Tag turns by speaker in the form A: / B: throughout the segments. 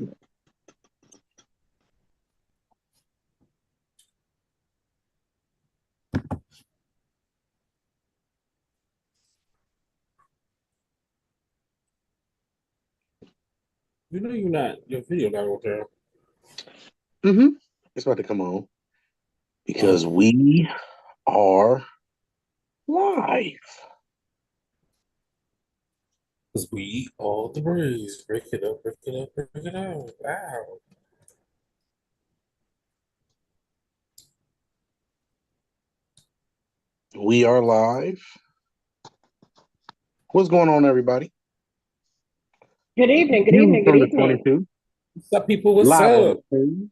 A: You know you're not your video not on there.
B: Mm-hmm. It's about to come on because
A: Oh,
B: we are live.
A: because we eat all the breeze. Break it up, break it up, break it up. Wow.
B: We are live. What's going on, everybody?
C: Good evening, good
B: Views
C: evening, good
B: from the
C: evening.
B: 22,
A: What's up, people? What's
B: live on
A: up?
B: the screen.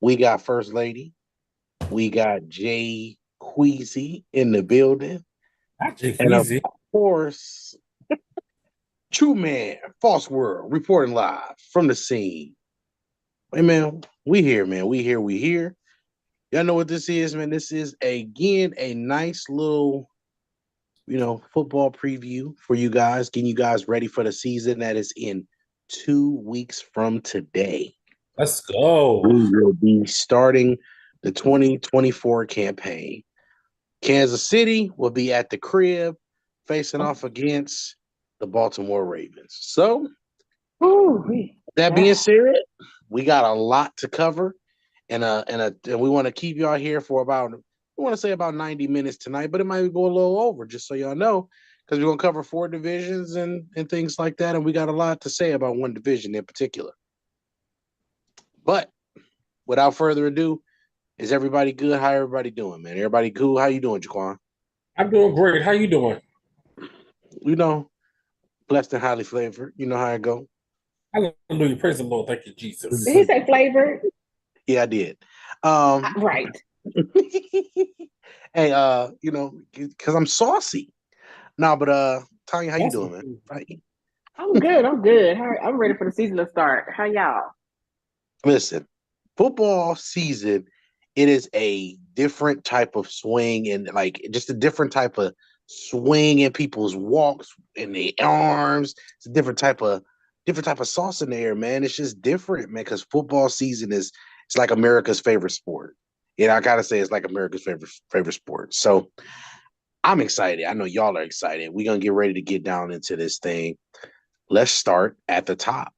B: We got First Lady. We got Jay Queasy in the building.
A: Not Jay
B: And of
A: Queasy.
B: course, True Man, False World, reporting live from the scene. Hey, man, we here, man. We here, we here. Y'all know what this is, man. This is, again, a nice little, football preview for you guys, getting you guys ready for the season that is in 2 weeks from today.
A: Let's go.
B: We will be starting the 2024 campaign. Kansas City will be at the crib facing off against the Baltimore Ravens. So,
C: Ooh,
B: that being
C: yeah.
B: said, we got a lot to cover, and we want to keep y'all here for about, we want to say about 90 minutes tonight, but it might go a little over, just so y'all know, because we're gonna cover 4 divisions and things like that, and we got a lot to say about one division in particular. But without further ado, is everybody good? How everybody doing, man? Everybody cool? How you doing, Jaquan?
A: I'm doing great. How you doing?
B: You know, blessed and highly flavored. You know how it go.
A: Hallelujah. Praise the Lord. Thank you,
C: Did
A: Jesus.
C: he say flavored?
B: Yeah, I did. Um,
C: Right.
B: hey, because I'm saucy. No, but Tanya, how you
A: That's
B: doing, man? Right.
C: I'm good. I'm good. I'm ready for the season to start. How y'all?
B: Listen, football season, it is a different type of swing and like just a different type of swing in people's walks and the arms. It's a different type of sauce in the air, man. It's just different, man, because football season is it's like America's favorite sport. I gotta say it's like America's favorite sport. So I'm excited. I know y'all are excited. We're gonna get ready to get down into this thing. Let's start at the top.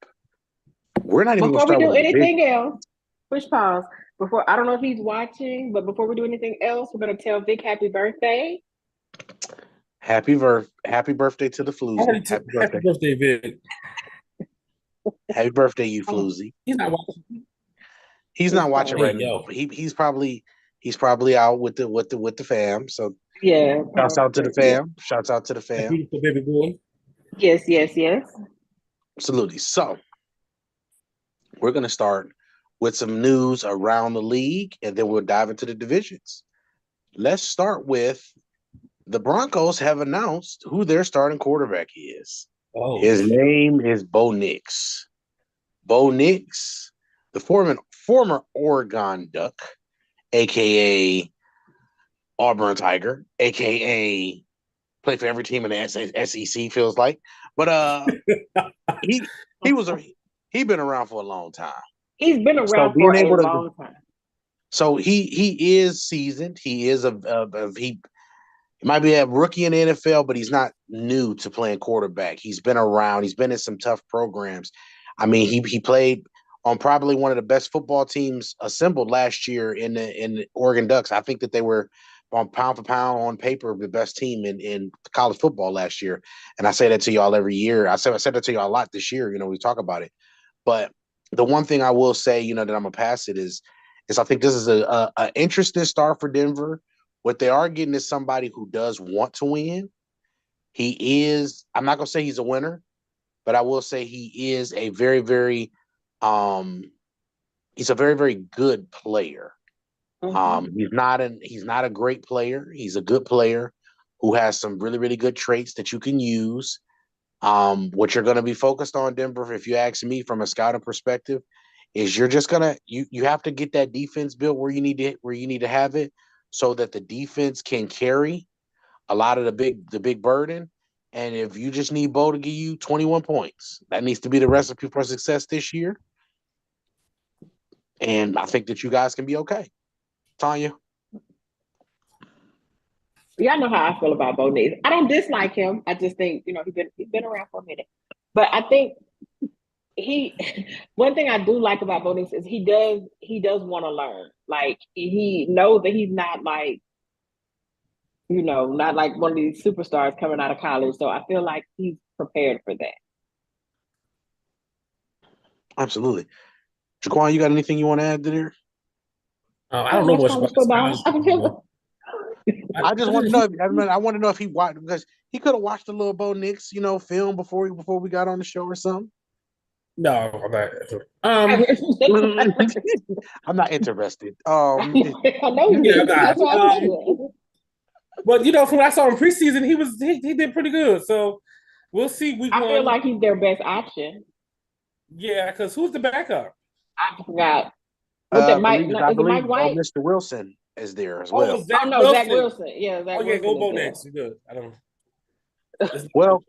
B: We're not even gonna
C: Before we
B: start
C: do
B: with a division.
C: anything else, push pause. Before I don't know if he's watching, but before we do anything else, we're gonna tell Vic happy birthday.
B: Happy birthday to the floozy. Happy
A: Happy
B: birthday.
A: birthday, Vic.
B: Happy birthday, you
A: Oh,
B: floozy.
A: he's not watching.
B: He's not watching
A: Hey,
B: right now,
A: yo.
B: but he's probably out with the fam. So
C: Yeah,
B: shouts out to the
C: yeah.
B: fam. Shouts out to the
A: That
B: fam.
A: beautiful baby boy.
C: Yes, yes, yes.
B: Absolutely. So we're gonna start with some news around the league, and then we'll dive into the divisions. Let's start with the Broncos have announced who their starting quarterback is.
A: Oh,
B: His name is Bo Nix. Bo Nix, the former Oregon Duck, aka Auburn Tiger, aka play for every team in the SEC. Feels like, but he he was he been around for a long time.
C: He's been
B: So
C: around
B: being
C: for a
B: able to,
C: long time.
B: so he is seasoned. He is he might be a rookie in the NFL, but he's not new to playing quarterback. He's been around. He's been in some tough programs. I mean, he played on probably one of the best football teams assembled last year in the Oregon Ducks. I think that they were on pound for pound on paper the best team in college football last year. And I say that to y'all every year. I said that to y'all a lot this year. We talk about it. But the one thing I will say, that I'm gonna pass it is I think this is a interesting start for Denver. What they are getting is somebody who does want to win. I'm not gonna say he's a winner, but I will say he is a very, very um he's a very, very good player.
C: Mm-hmm.
B: He's not a great player. He's a good player who has some really, really good traits that you can use. What you're gonna be focused on, Denver, if you ask me from a scouting perspective, is you're just gonna you have to get that defense built where you need to have it so that the defense can carry a lot of the big burden, And if you just need Bo to give you 21 points, that needs to be the recipe for success this year. And I think that you guys can be okay. Tanya?
C: Y'all know how I feel about Bo Nix. I don't dislike him. I just think, he's been around for a minute. But I think he one thing I do like about Bo Nix is he does want to learn. Like he knows that he's not like, not like one of these superstars coming out of college. So I feel like he's prepared for that.
B: Absolutely. Jaquan, you got anything you want to add to there?
A: I
C: I
A: don't
C: don't
A: know
C: watch
A: much
C: college
A: about this
C: football.
A: college football.
B: I just want to know. I want to know if he watched because he could have watched a little Bo Nix, film before we got on the show or something.
A: No, I'm not.
B: I'm not interested.
C: I know you
A: Yeah, I'm
C: did.
A: not.
C: That's why I said.
A: But from what I saw in preseason, he did pretty good. So we'll see week
C: I feel
A: one.
C: like he's their best option.
A: Yeah, because who's the backup?
C: I forgot. What that Mike?
B: I
C: Is it
B: believe
C: Mike White?
B: Mr. Wilson is there as
A: Oh,
B: well.
C: Oh
A: Zach
C: no, Zach
A: Wilson.
C: Wilson. Yeah, Zach
A: Oh yeah,
C: Wilson
A: go
C: is
A: Bo
C: there.
A: next. You're good. I don't.
B: Well,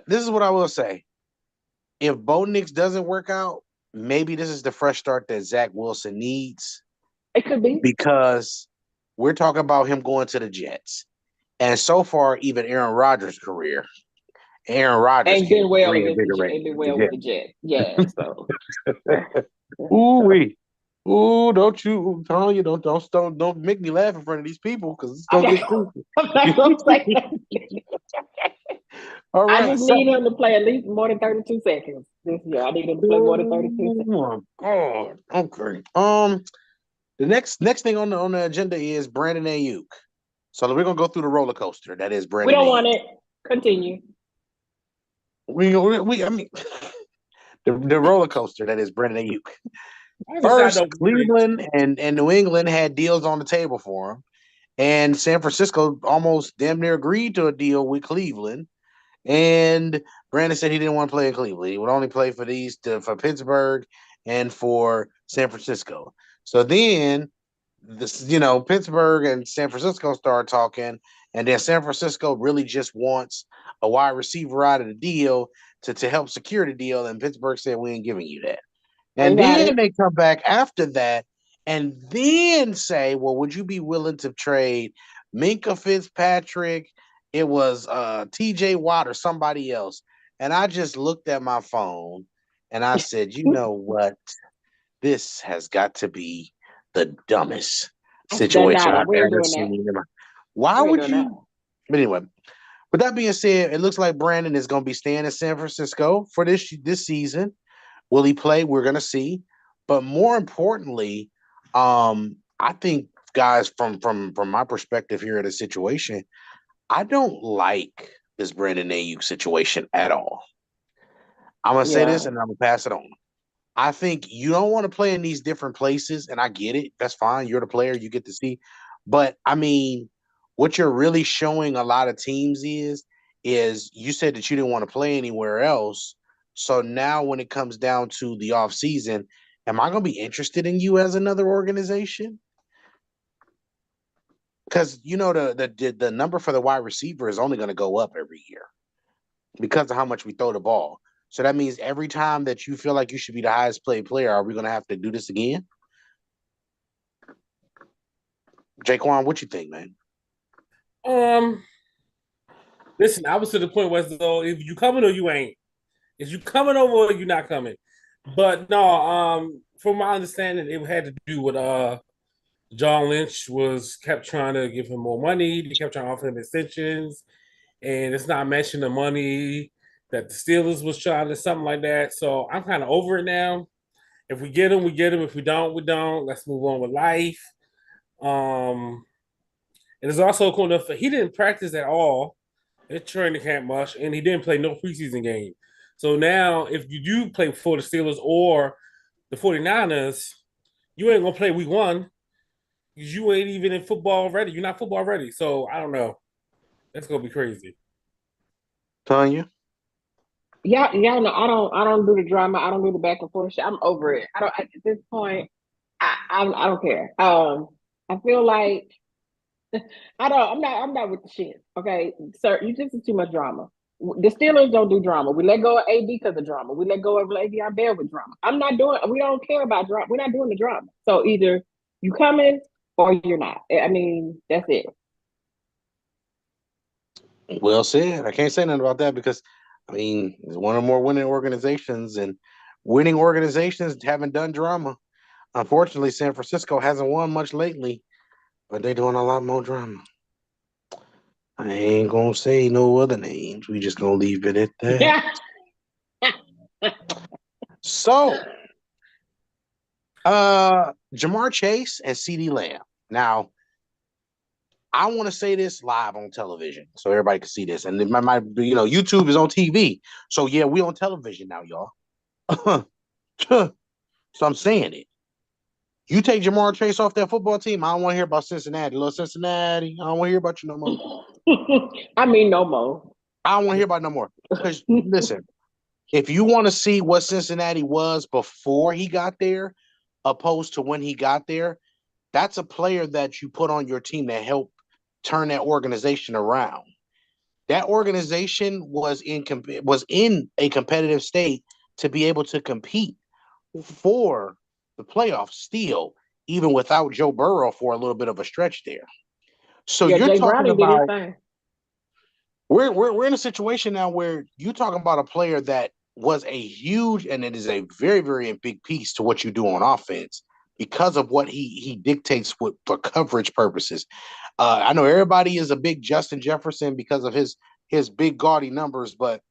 B: this is what I will say. If Bo Nix doesn't work out, maybe this is the fresh start that Zach Wilson needs
C: It could be.
B: because we're talking about him going to the Jets. And so far, even Aaron Rodgers' career, Aaron Rodgers
C: And been
B: can't
C: well against the
B: reinvigorate
C: and been
B: the
C: well with the Jets. Yeah, so
B: Jets. Ooh wee. Ooh, don't make me laugh in front of these people because it's
C: I'm
B: gonna
C: not,
B: get creepy.
C: I'm not gonna say that.
B: All
C: I
B: right,
C: just
B: so
C: need him to play at least more than 32 seconds this year. I need him to play more than 32 seconds.
B: oh my God. Okay. The next thing on the agenda is Brandon Ayuk. So we're gonna go through the roller coaster that is
C: We
B: Brandon
C: don't want
B: Ayuk.
C: it. Continue.
B: I mean the roller coaster that is Brandon Ayuk.
A: I guess I
B: First,
A: don't worry.
B: Cleveland and New England had deals on the table for him, and San Francisco almost damn near agreed to a deal with Cleveland. And Brandon said he didn't want to play in Cleveland. He would only play for Pittsburgh and for San Francisco. So then Pittsburgh and San Francisco start talking, and then San Francisco really just wants a wide receiver out of the deal to help secure the deal. And Pittsburgh said, we ain't giving you that.
C: We
B: And
C: got
B: then
C: it.
B: they come back after that and then say, well, would you be willing to trade Minka Fitzpatrick? It was TJ Watt or somebody else. And I just looked at my phone and I said, you know what? This has got to be the dumbest
C: Done
B: situation
C: not.
B: I've
C: We ain't
B: ever
C: doing that.
B: seen. Why
C: We ain't
B: would
C: doing that.
B: you? But anyway, with that being said, it looks like Brandon is going to be staying in San Francisco for this season. Will he play? We're going to see. But more importantly, I think, guys, from my perspective here at the situation, I don't like this Brandon Ayuk situation at all. I'm going to say
C: Yeah.
B: this and I'm going to pass it on. I think you don't want to play in these different places, and I get it. That's fine. You're the player. You get to see. But, I mean, what you're really showing a lot of teams is you said that you didn't want to play anywhere else. So now when it comes down to the offseason, am I going to be interested in you as another organization? Because, the number for the wide receiver is only going to go up every year because of how much we throw the ball. So that means every time that you feel like you should be the highest paid player, are we going to have to do this again? Jaquan, what you think, man?
A: Listen, I was to the point where though, if you coming or you ain't, is you coming over or you not coming? But no, from my understanding, it had to do with John Lynch was kept trying to give him more money. They kept trying to offer him extensions, and it's not matching the money that the Steelers was trying to something like that. So I'm kind of over it now. If we get him, we get him. If we don't, we don't. Let's move on with life. And it's also cool enough that he didn't practice at all at training camp much, and he didn't play no preseason game. So now, if you do play for the Steelers or the 49ers, you ain't going to play week one because you ain't even in football ready. You're not football ready. So I don't know. That's going to be crazy.
B: Tanya?
C: Yeah, no, I don't do the drama. I don't do the back and forth shit. I'm over it. I don't at this point. I don't care. I feel like I'm not with the shit. Okay, sir, you just is too much drama. The Steelers don't do drama. We let go of AD because of drama. We let go of Le'Veon Bell with drama. We don't care about drama. We're not doing the drama. So either you coming or you're not. I mean, that's it.
B: Well said. I can't say nothing about that because, I mean, it's one of the more winning organizations, and winning organizations haven't done drama. Unfortunately, San Francisco hasn't won much lately, but they're doing a lot more drama. I ain't gonna say no other names. We just gonna leave it at that. So, Jamar Chase and CeeDee Lamb. Now, I want to say this live on television so everybody can see this. And it might be, YouTube is on TV. So yeah, we on television now, y'all. So I'm saying it. You take Jamar Chase off that football team, I don't want to hear about Cincinnati. Little Cincinnati, I don't want to hear about you no more.
C: I mean, no more.
B: I don't want to hear about no more. Because listen, if you want to see what Cincinnati was before he got there, opposed to when he got there, that's a player that you put on your team that helped turn that organization around. That organization was in a competitive state to be able to compete for the playoffs still, even without Joe Burrow for a little bit of a stretch there. So
C: yeah,
B: you're
C: Jay
B: talking
C: Browning did his
B: about
C: thing.
B: we're in a situation now where you're talking about a player that was a huge, and it is a very, very big piece to what you do on offense because of what he dictates for coverage purposes. I know everybody is a big Justin Jefferson because of his big gaudy numbers, but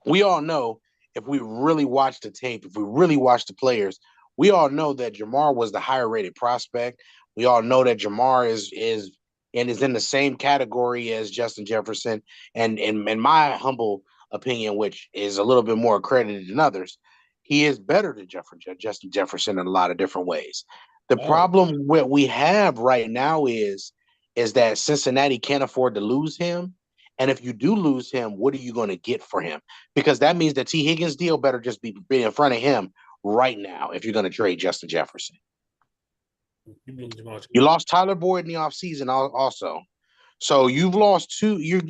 B: we all know if we really watch the tape, if we really watch the players, we all know that Jamar was the higher rated prospect. We all know that Jamar is in the same category as Justin Jefferson. And in my humble opinion, which is a little bit more accredited than others, he is better than Justin Jefferson in a lot of different ways. The problem what we have right now is that Cincinnati can't afford to lose him. And if you do lose him, what are you going to get for him? Because that means the T. Higgins deal better just be in front of him right now if you're going to trade Justin Jefferson. You lost Tyler Boyd in the offseason also. So you've lost two. You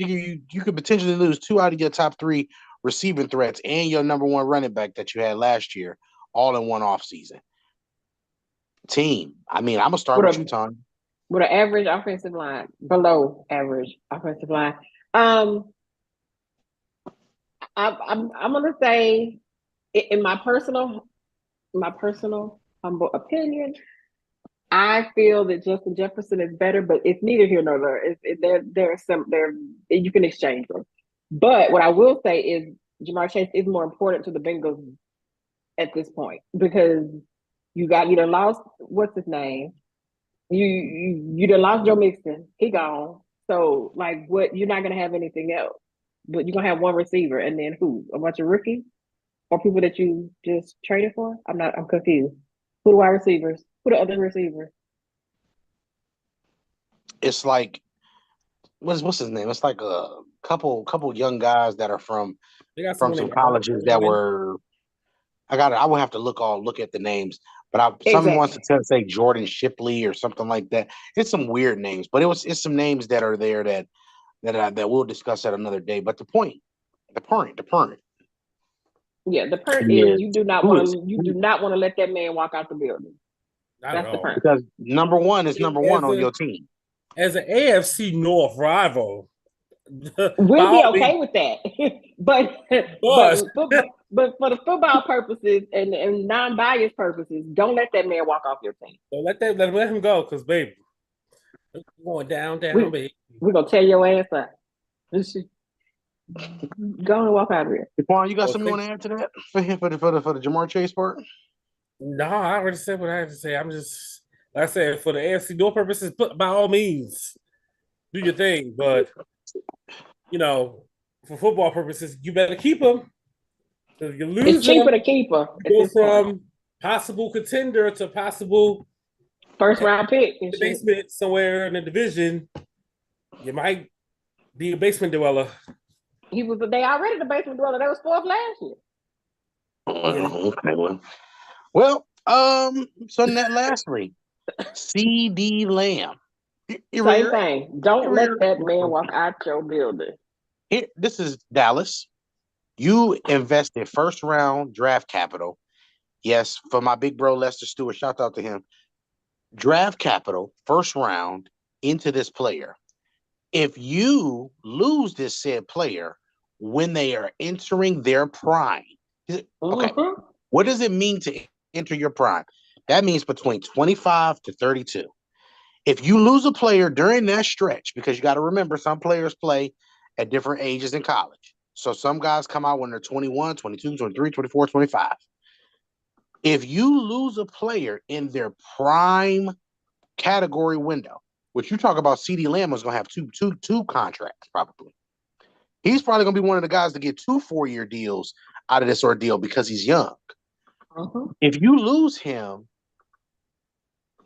B: could potentially lose two out of your top three receiving threats and your number one running back that you had last year all in one offseason. Team. I mean, I'm going to start with you, Tony.
C: With an average offensive line, below average offensive line. I'm gonna say, in my personal humble opinion, I feel that Justin Jefferson is better, but it's neither here nor there. There you can exchange them. But what I will say is Jamar Chase is more important to the Bengals at this point because you done lost what's his name. You done lost Joe Mixon. He gone. So like what you're not gonna have anything else. But you're gonna have one receiver and then who? A bunch of rookies? Or people that you just traded for? I'm confused. Who the wide receivers? Who the other receivers?
B: It's like what's his name? It's like a couple young guys that are from some colleges that were I will have to look at the names, but someone wants to say Jordan Shipley or something like that. It's some weird names, but it's some names that are there that we'll discuss at another day. But the point.
C: Yeah, the point is you do not want to let that man walk out the building. That's the point.
B: Because number one is number one on your team.
A: As an AFC North rival,
C: we'll be okay with that. but for the football purposes and non-biased purposes, don't let that man walk off your team.
A: Don't let him go, because baby, we're going down, baby.
C: We're gonna tear your ass up. Go and walk out of here.
B: Quan, you got something you want to add to that for the Jamar Chase part?
A: No, I already said what I had to say. I'm just, like I said, for the AFC North purposes, by all means, do your thing. But for football purposes, you better keep him. If you lose
C: it's cheaper to keep him.
A: Go from possible contender to possible
C: first round pick.
A: In the basement somewhere in the division, you might be a basement dweller.
C: They already the basement dweller. That was fourth last year.
B: Okay, well, so lastly, CeeDee Lamb.
C: Same thing. Don't let that man walk out your building.
B: Here, this is Dallas. You invested first round draft capital. Yes, for my big bro Lester Stewart, shout out to him. Draft capital, first round into this player. If you lose this said player when they are entering their prime, okay, what does it mean to enter your prime? That means between 25 to 32. If you lose a player during that stretch, because you got to remember some players play at different ages in college. So some guys come out when they're 21, 22, 23, 24, 25. If you lose a player in their prime category window, which you talk about, CD Lamb was going to have two contracts probably. He's probably going to be one of the guys to get 2 4-year deals out of this ordeal because he's young. If you lose him,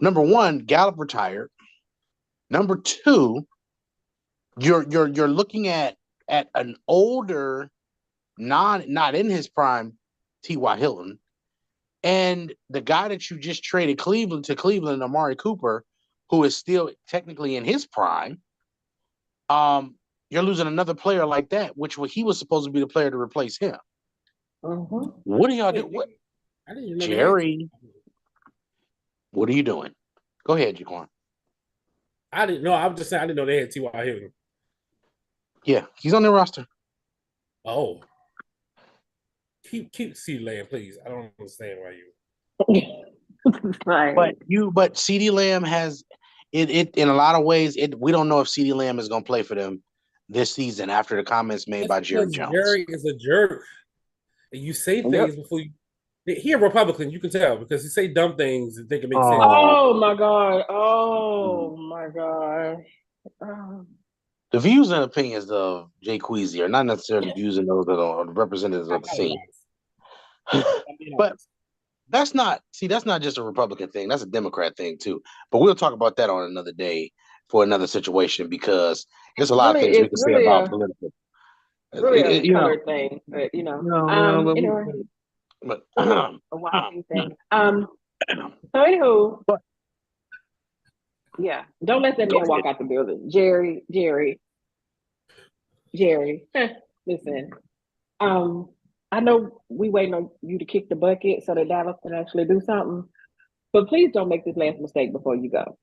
B: number one, Gallup retired. Number two, you're looking at an older, not in his prime, T.Y. Hilton, and the guy that you just traded to Cleveland, Amari Cooper, who is still technically in his prime. You're losing another player like that, which he was supposed to be the player to replace him. What are y'all doing? What? Jerry, what are you doing? Go ahead, Jaquan.
A: I didn't know. I was just saying I didn't know they had T.Y. Hilton.
B: Yeah, he's on their roster.
A: Oh. Keep CeeDee Lamb, please. I don't understand why
C: you.
B: But CeeDee Lamb has it in a lot of ways. We don't know if CeeDee Lamb is going to play for them this season after the comments made by Jerry Jones.
A: Jerry is a jerk. And you say things before you. He a Republican, you can tell, because he say dumb things and think it makes sense.
C: Oh my God! Oh my God!
B: The views and opinions of Jay Queasy are not necessarily views and those that are representatives of the scene. But that's not just a Republican thing. That's a Democrat thing too. But we'll talk about that on another day for another situation because there's a lot of things we can say about political.
C: Really a colored thing, but but a wild thing. So anywho, yeah, don't let that man walk out the building, Jerry. Listen, I know we waiting on you to kick the bucket so that Dallas can actually do something, but please don't make this last mistake before you go.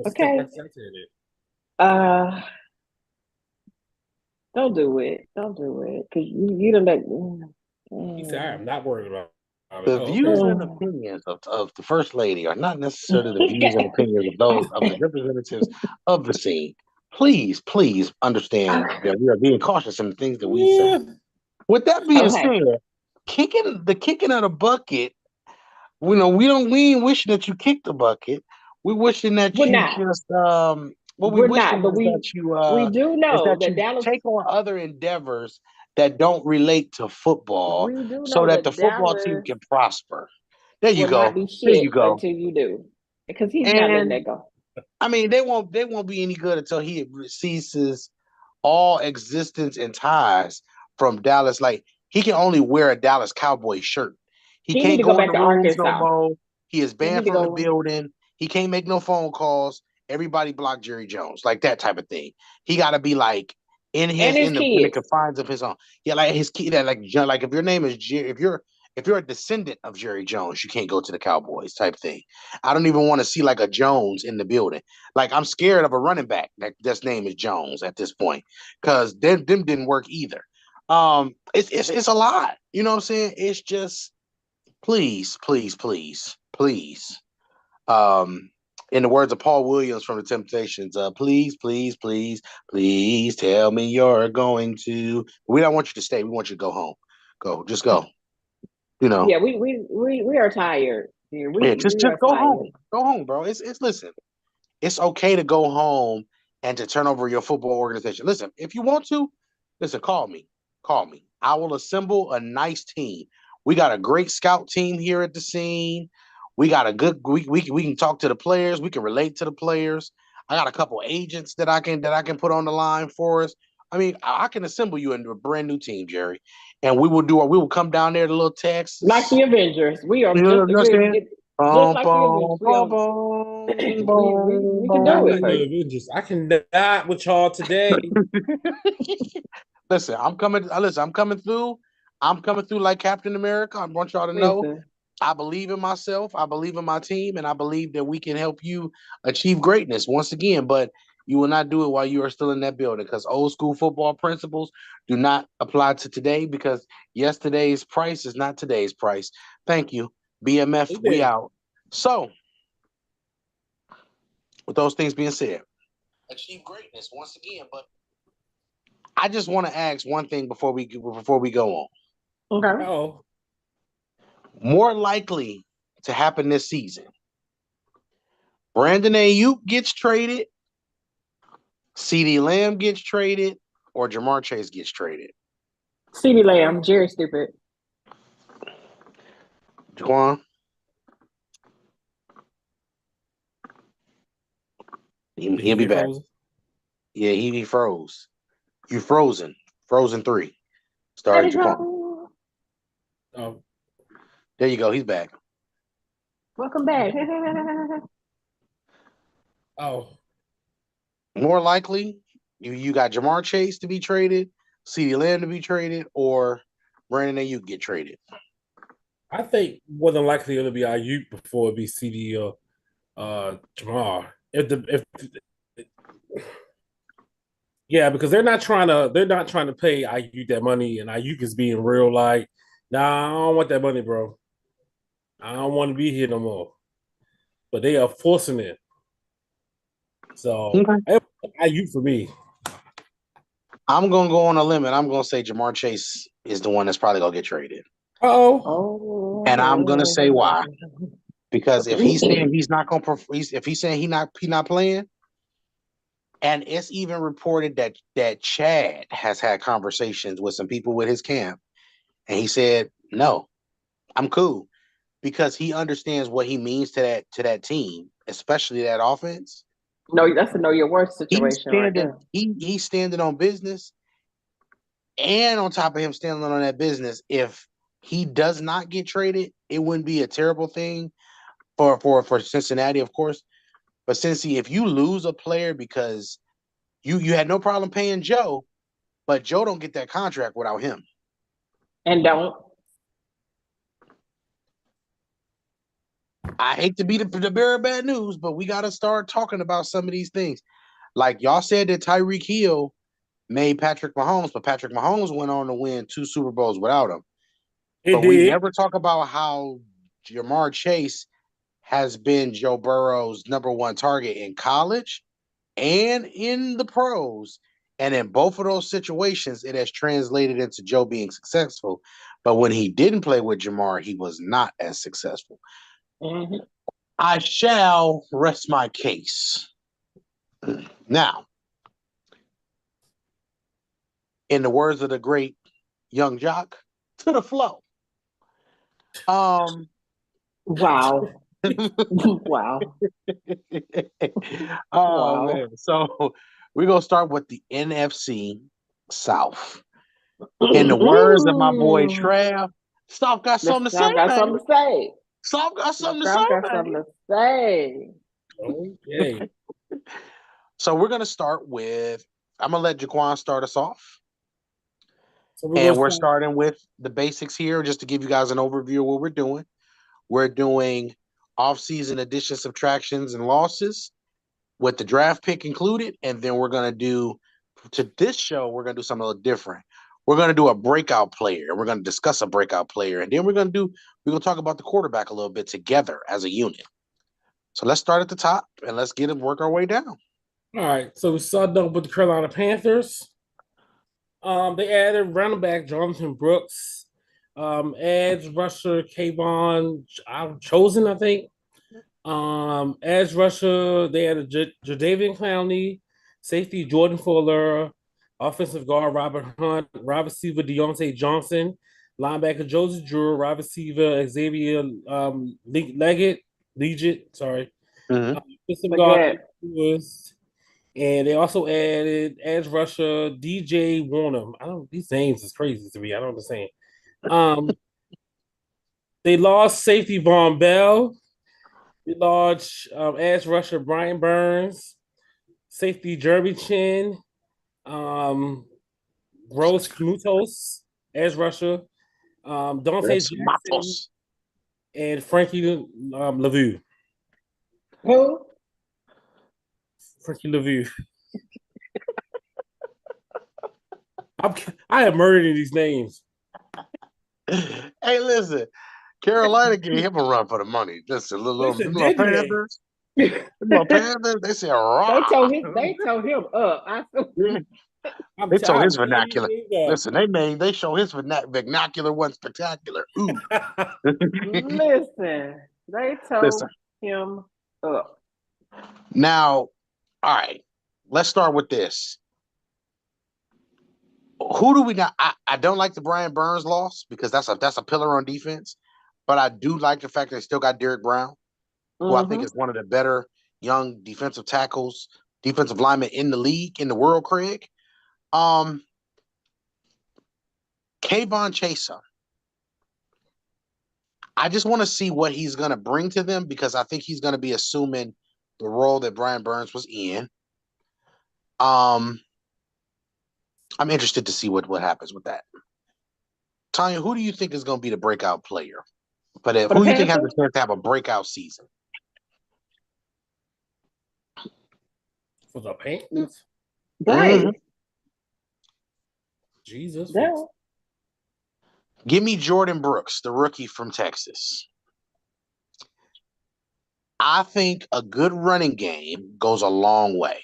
C: Okay. Don't do it. Don't do it because you don't let.
A: He said, "I am not worried about."
B: The views and opinions of the First Lady are not necessarily the views and opinions of those of the representatives of the scene. Please understand that we are being cautious in the things that we say. With that being said, kicking of the bucket, we ain't wishing that you kick the bucket. We're wishing that we
C: do know that
B: Dallas take on other endeavors that don't relate to football so that the football team can prosper. There you go. There you go.
C: Until you do. Because he's not letting that go.
B: I mean, they won't be any good until he ceases all existence and ties from Dallas. Like, he can only wear a Dallas Cowboy shirt. He can't go in the rooms no more. He is banned from the building. He can't make no phone calls. Everybody block Jerry Jones, like that type of thing. He got to be like in the confines of his own. Yeah, like his key. That like if your name is if you're a descendant of Jerry Jones, you can't go to the Cowboys type thing. I don't even want to see like a Jones in the building. Like, I'm scared of a running back that's name is Jones at this point because them didn't work either. It's a lot. You know what I'm saying? It's just please. In the words of Paul Williams from the Temptations, please tell me you're going to. We don't want you to stay. We want you to go home. Just go. You know.
C: Yeah, we are tired.
B: Just go home. Go home, bro. Listen. It's okay to go home and to turn over your football organization. Listen, if you want to, call me. I will assemble a nice team. We got a great scout team here at the scene. We got a good. We can talk to the players. We can relate to the players. I got a couple agents that I can put on the line for us. I mean, I can assemble you into a brand new team, Jerry, and we will come down there to little Texas,
C: like the Avengers. We are just like the Avengers. We can do it.
A: I can die with y'all today.
B: Listen, I'm coming. Listen, I'm coming through. I'm coming through like Captain America. I want y'all to know
C: Listen,
B: I believe in myself. I believe in my team, and I believe that we can help you achieve greatness once again. But you will not do it while you are still in that building because old school football principles do not apply to today because yesterday's price is not today's price. Thank you. BMF, we out. So, with those things being said, achieve greatness once again. But I just want to ask one thing before we go on.
C: okay.
A: Oh,
B: More likely to happen this season. Brandon Ayuk gets traded, CeeDee Lamb gets traded, or Jamar Chase gets traded.
C: CeeDee Lamb, Jerry stupid.
B: Jaquan? He'll be back.
A: frozen.
B: Yeah, he froze. You frozen. Frozen 3. Starring Jaquan.
A: Oh,
B: There you go. He's back.
C: Welcome back.
A: oh,
B: More likely, you got Jamar Chase to be traded, CeeDee Lamb to be traded, or Brandon Ayuk get traded.
A: I think more than likely it'll be Ayuk before it be CD or Jamar. Yeah, because they're not trying to pay Ayuk that money, and Ayuk is being real like, nah, I don't want that money, bro. I don't want to be here no more. But they are forcing it. So
B: Okay.
A: Ayuk for me.
B: I'm gonna go on a limit. I'm gonna say Jamar Chase is the one that's probably gonna get traded.
A: Oh,
B: And I'm gonna say why.
C: Oh.
B: Because if he's saying he's not gonna if he's saying he not playing, and it's even reported that Chad has had conversations with some people with his camp, and he said, no, I'm cool. Because he understands what he means to that team, especially that offense.
C: No, that's a know your worth situation right there.
B: He's standing on business. And on top of him standing on that business, if he does not get traded, it wouldn't be a terrible thing for Cincinnati, of course. But Cincy, if you lose a player because you had no problem paying Joe, but Joe don't get that contract without him.
C: And don't.
B: I hate to be the bearer of bad news, but we got to start talking about some of these things. Like y'all said that Tyreek Hill made Patrick Mahomes, but Patrick Mahomes went on to win 2 Super Bowls without him.
A: it
B: But we
A: did.
B: never talk about how Jamar Chase has been Joe Burrow's #1 target in college and in the pros. And in both of those situations, it has translated into Joe being successful. But when he didn't play with Jamar, he was not as successful.
C: Mm-hmm.
B: I shall rest my case. Now, in the words of the great Young Jock, to the flow.
C: Wow. Wow.
B: Oh
C: Wow.
B: man. So we're gonna start with the NFC South. In the words of my boy Trav, South got
C: This
B: something to say,
C: South got
B: man.
C: something to say.
B: South got
C: The
B: something to say,
C: South got
B: man.
C: something to say.
A: Okay.
B: So we're gonna start with I'm gonna let Jaquan start us off.
A: So
B: And we're starting with the basics here just to give you guys an overview of what we're doing. We're doing off-season addition, subtractions, and losses with the draft pick included. And then we're going to do, to this show, we're going to do something a little different. We're going to do a breakout player. And we're going to discuss a breakout player. And then we're going to talk about the quarterback a little bit together as a unit. So let's start at the top and let's get it work our way down.
A: All right. So we started off with the Carolina Panthers. They added running back Jonathan Brooks, edge rusher Kayvon Chosen, I think. Edge rusher, they added Jadavian Clowney, safety Jordan Fuller, offensive guard Robert Hunt, wide receiver Deontay Johnson, linebacker Joseph Drew, wide receiver Xavier Legit, sorry.
B: Mm-hmm.
A: Offensive guard Lewis. And they also added edge rusher DJ Warner. I don't. These names is crazy to me. I don't understand. They lost safety Von Bell. They lost edge rusher Brian Burns, safety Jeremy Chin, Gross Knutos, edge rusher. Dante
B: That's
A: Jackson
B: Matos.
A: and Frankie LaVue.
C: Who?
A: Frankie LaVue. I am murdering these names.
B: Hey, listen, Carolina gave him a run for the money. Listen,
A: Listen,
B: little
A: didn't they?
B: Panthers, little Panthers, they said, "Rah."
C: They told him up.
A: I'm
B: They told his
A: telling
B: vernacular.
A: you.
B: Listen, they show his vernacular wasn't spectacular. Ooh.
C: Listen, they told
B: Listen,
C: him up.
B: now, all right, let's start with this. Who do we got? I don't like the Brian Burns loss because that's a pillar on defense, but I do like the fact that they still got Derek Brown, who I think is one of the better young defensive tackles, defensive linemen in the league, in the world, Craig. Kayvon Chaser. I just want to see what he's going to bring to them because I think he's going to be assuming the role that Brian Burns was in. I'm interested to see what happens with that. Tanya, who do you think is going to be the breakout player? But
C: For the
B: who do you think has a
C: Panthers?
B: chance to have a breakout season?
A: For the Panthers?
C: Right.
B: Mm-hmm.
A: Jesus.
C: Yeah.
B: Give me Jordan Brooks, the rookie from Texas. I think a good running game goes a long way.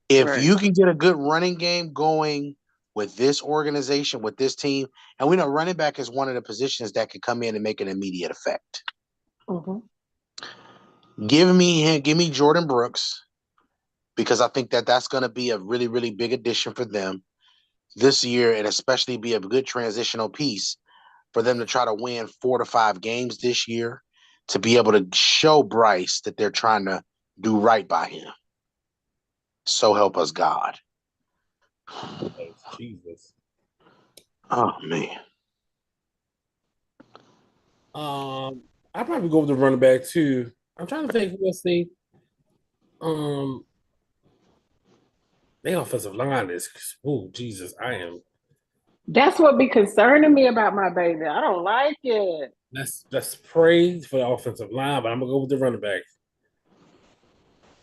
B: If
C: Right.
B: you can get a good running game going with this organization, with this team, and we know running back is one of the positions that can come in and make an immediate effect.
C: Mm-hmm.
B: Give me Jordan Brooks because I think that that's going to be a really, really big addition for them this year, and especially be a good transitional piece for them to try to win 4 to 5 games this year to be able to show Bryce that they're trying to do right by him. So help us God.
A: Jesus.
B: Oh man.
A: I probably go with the running back too. I'm trying to think. Let's see. Um, their offensive line is. Oh Jesus, I am.
C: That's what be concerning me about my baby. I don't like it.
A: That's praise for the offensive line, but I'm gonna go with the running back.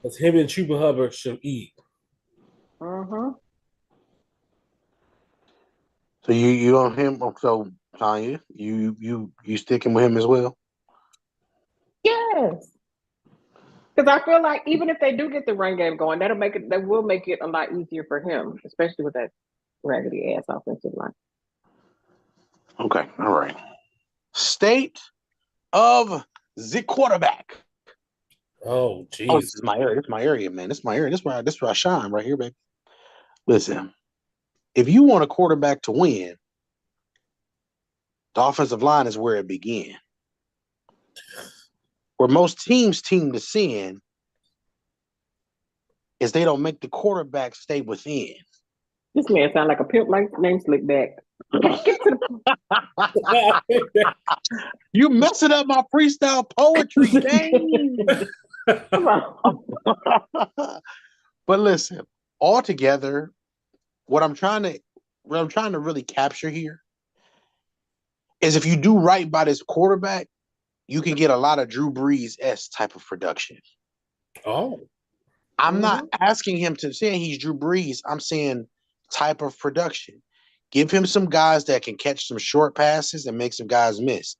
A: Because him and Chuba Hubbard should eat.
C: Mm-hmm.
B: So you on him? So Tanya, you sticking with him as well?
C: Yes. Because I feel like even if they do get the run game going, that will make it a lot easier for him, especially with that raggedy ass offensive line.
B: Okay, all right. State of the quarterback.
A: Oh
B: Oh,
A: jeez.
B: this is my area. This is my area, man. This is my area. This where I shine right here, baby. Listen, if you want a quarterback to win, the offensive line is where it begins. Where most teams team to sin is they don't make the quarterback stay within.
C: This man sound like a pimp like name Slickback. Get to
B: You messing up my freestyle poetry game.
C: come on.
B: But listen, altogether, what I'm trying to really capture here is if you do right by this quarterback, you can get a lot of Drew Brees-esque type of production.
A: Oh.
B: I'm not asking him to say he's Drew Brees. I'm saying type of production. Give him some guys that can catch some short passes and make some guys miss.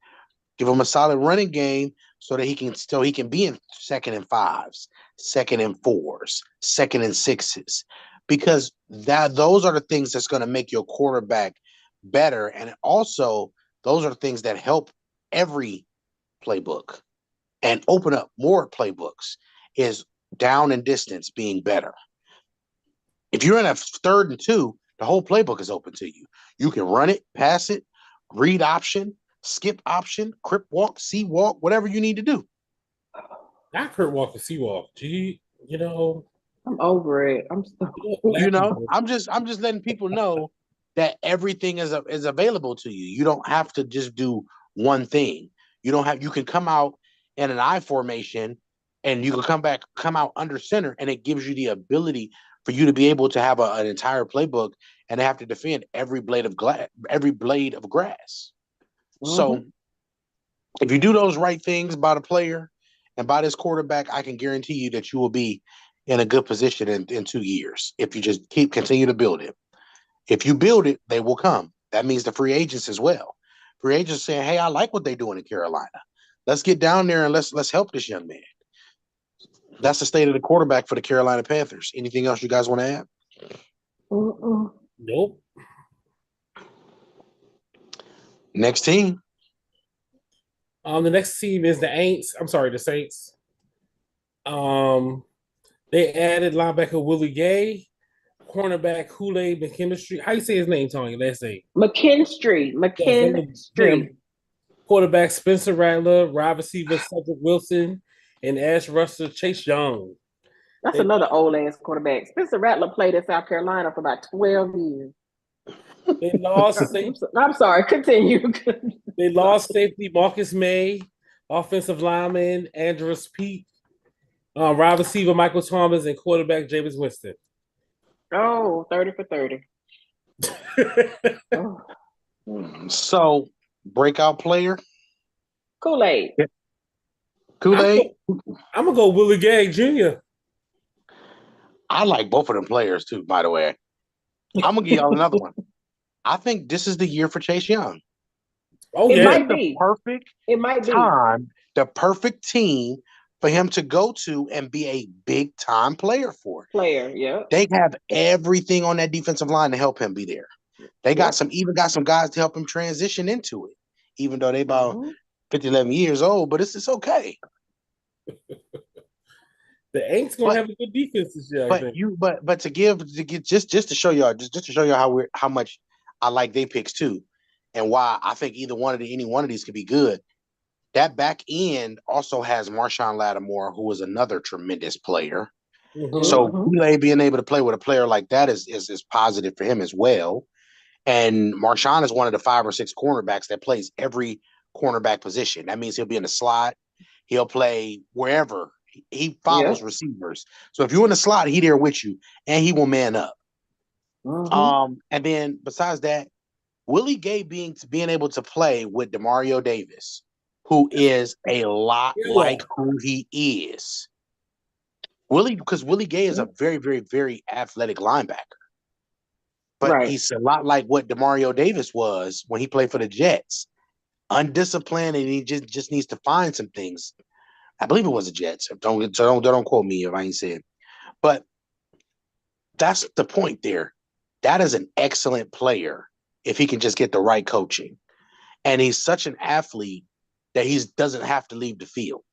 B: Give him a solid running game so that he can be in 2nd and 5s, 2nd and 4s, 2nd and 6s. Because those are the things that's going to make your quarterback better. And also, those are the things that help every playbook and open up more playbooks is down and distance being better. If you're in a 3rd and 2, the whole playbook is open to you. You can run it, pass it, read option, skip option, crip walk, C walk, whatever you need to do.
A: Not Kurt Walker Seawalk. Gee,
C: I'm over it. I'm so
B: I'm just letting people know that everything is available to you. You don't have to just do one thing. You can come out in an I formation and you can come out under center, and it gives you the ability for you to be able to have an entire playbook and they have to defend every blade of grass. So if you do those right things by the player and by this quarterback, I can guarantee you that you will be in a good position in 2 years if you just continue to build it. If you build it, they will come. That means the free agents as well. Free agents saying, "Hey, I like what they're doing in Carolina. Let's get down there and let's help this young man." That's the state of the quarterback for the Carolina Panthers. Anything else you guys want to add?
A: Nope.
B: Next team.
A: The next team is the Aints. I'm sorry, the Saints. They added linebacker Willie Gay, cornerback Kool-Aid McKinstry. How you say his name, Tony? Let's say
C: McKinstry.
A: him. Quarterback Spencer Rattler, wide receiver Cedric Wilson, and edge rusher Chase Young.
C: That's another old ass quarterback. Spencer Rattler played in South Carolina for about 12 years.
A: They lost.
C: I'm sorry. Continue.
A: They lost safety Marcus May, offensive lineman Andrews Pete, wide receiver Michael Thomas, and quarterback Jameis Winston.
C: Oh, 30 for 30.
B: Oh. So, breakout player?
C: Kool-Aid.
B: Yeah. Kool-Aid?
A: I'm going to go Willie Gay Jr.
B: I like both of them players, too, by the way. I'm going to give y'all another one. I think this is the year for Chase Young.
A: Oh,
C: it
A: yeah.
C: Might be.
B: It might be. The perfect team for him to go to and be a big-time player for.
C: Yeah.
B: They have everything on that defensive line to help him be there. They got some guys to help him transition into it, even though they about 11 years old, but it's okay.
A: The Aints gonna have a good defense this year.
B: But to get just to show y'all how much I like they picks too, and why I think any one of these could be good. That back end also has Marshawn Lattimore, who is another tremendous player. So Kool-Aid being able to play with a player like that is positive for him as well. And Marshawn is one of the 5 or 6 cornerbacks that plays every cornerback position. That means he'll be in the slot. He'll play wherever. He follows receivers. So if you're in the slot, he's there with you, and he will man up. And then besides that, Willie Gay being able to play with Demario Davis, who is a lot like who he is. Because Willie Gay is a very, very, very athletic linebacker. But he's a lot like what Demario Davis was when he played for the Jets. Undisciplined, and he just needs to find some things. I believe it was the Jets. Don't quote me if I ain't saying. But that's the point there. That is an excellent player if he can just get the right coaching. And he's such an athlete that he doesn't have to leave the field.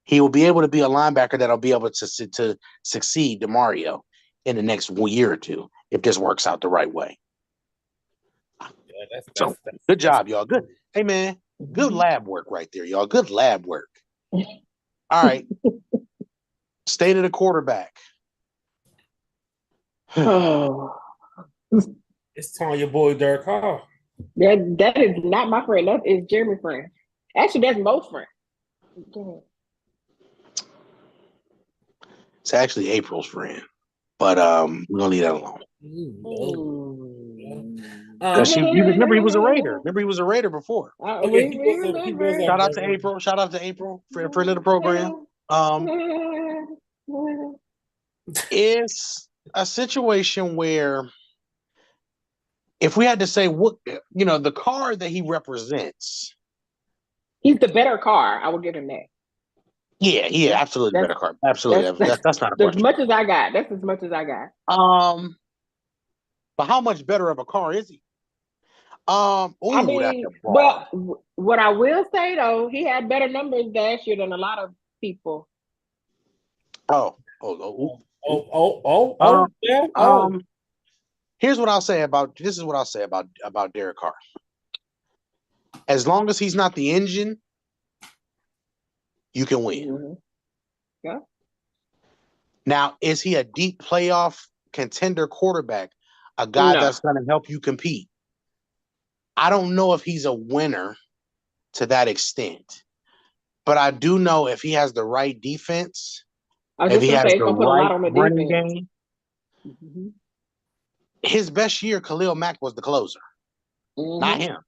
B: He will be able to be a linebacker that'll be able to succeed Demario in the next year or two if this works out the right way. Yeah, good job, y'all. Good. Hey, man, good lab work right there, y'all. Good lab work. All right. State of the quarterback.
A: It's telling your boy Derek Carr.
C: That is not my friend. That is Jeremy's friend. Actually, that's Mo's friend.
B: It's actually April's friend, but we're gonna leave that alone. Because you remember he was a Raider. Remember he was a Raider before. Shout out to April. Shout out to April for of the program. It's a situation where if we had to say what the car that he represents,
C: he's the better car. I will give him that.
B: Yeah, absolutely better car. Absolutely, that's not a question.
C: As much as I got. That's as much as I got.
B: But how much better of a car is he?
C: I mean, but what I will say though, he had better numbers last year than a lot of people.
B: Here's what I'll say about Derek Carr. As long as he's not the engine, you can win.
C: Yeah.
B: Now, is he a deep playoff contender quarterback? A guy that's going to help you compete? I don't know if he's a winner to that extent, but I do know if he has the right defense, if he has the right running game, his best year, Khalil Mack was the closer, not him.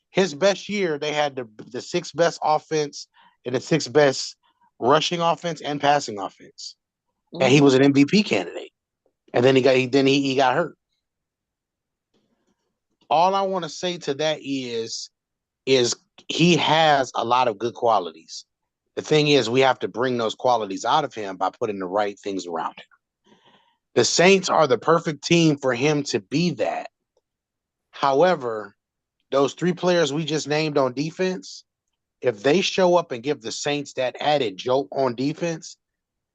B: His best year, they had the sixth best offense and the sixth best rushing offense and passing offense, and he was an MVP candidate. And then he got hurt. All I want to say to that is he has a lot of good qualities. The thing is, we have to bring those qualities out of him by putting the right things around him. The Saints are the perfect team for him to be that. However, those three players we just named on defense, if they show up and give the Saints that added jolt on defense,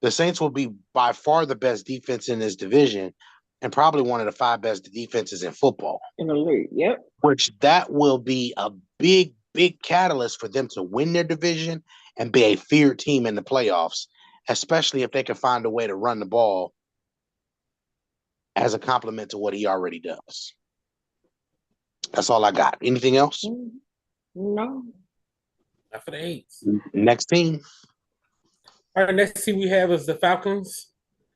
B: the Saints will be by far the best defense in this division and probably one of the 5 best defenses in football.
C: In the league, yep.
B: Which that will be a big, big catalyst for them to win their division and be a feared team in the playoffs, especially if they can find a way to run the ball as a complement to what he already does. That's all I got. Anything else?
C: No.
A: Not for the Eights.
B: Next team.
A: All right, next team we have is the Falcons.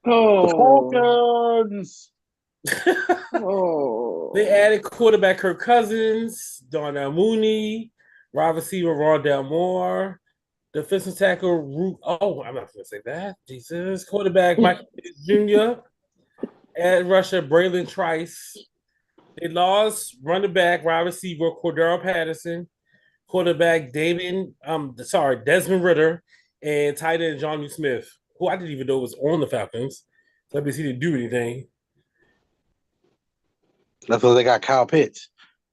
B: The Falcons.
A: They added quarterback Kirk Cousins, Darnell Mooney, wide receiver Rondell Moore, defensive tackle I'm not going to say that. Jesus. Quarterback Michael Jr., and rusher Braylon Trice. They lost running back, wide receiver Cordero Patterson, quarterback Desmond Ritter, and tight end Jonnu Smith, who I didn't even know was on the Falcons. So I guess he didn't do anything.
B: That's why they got Kyle Pitts.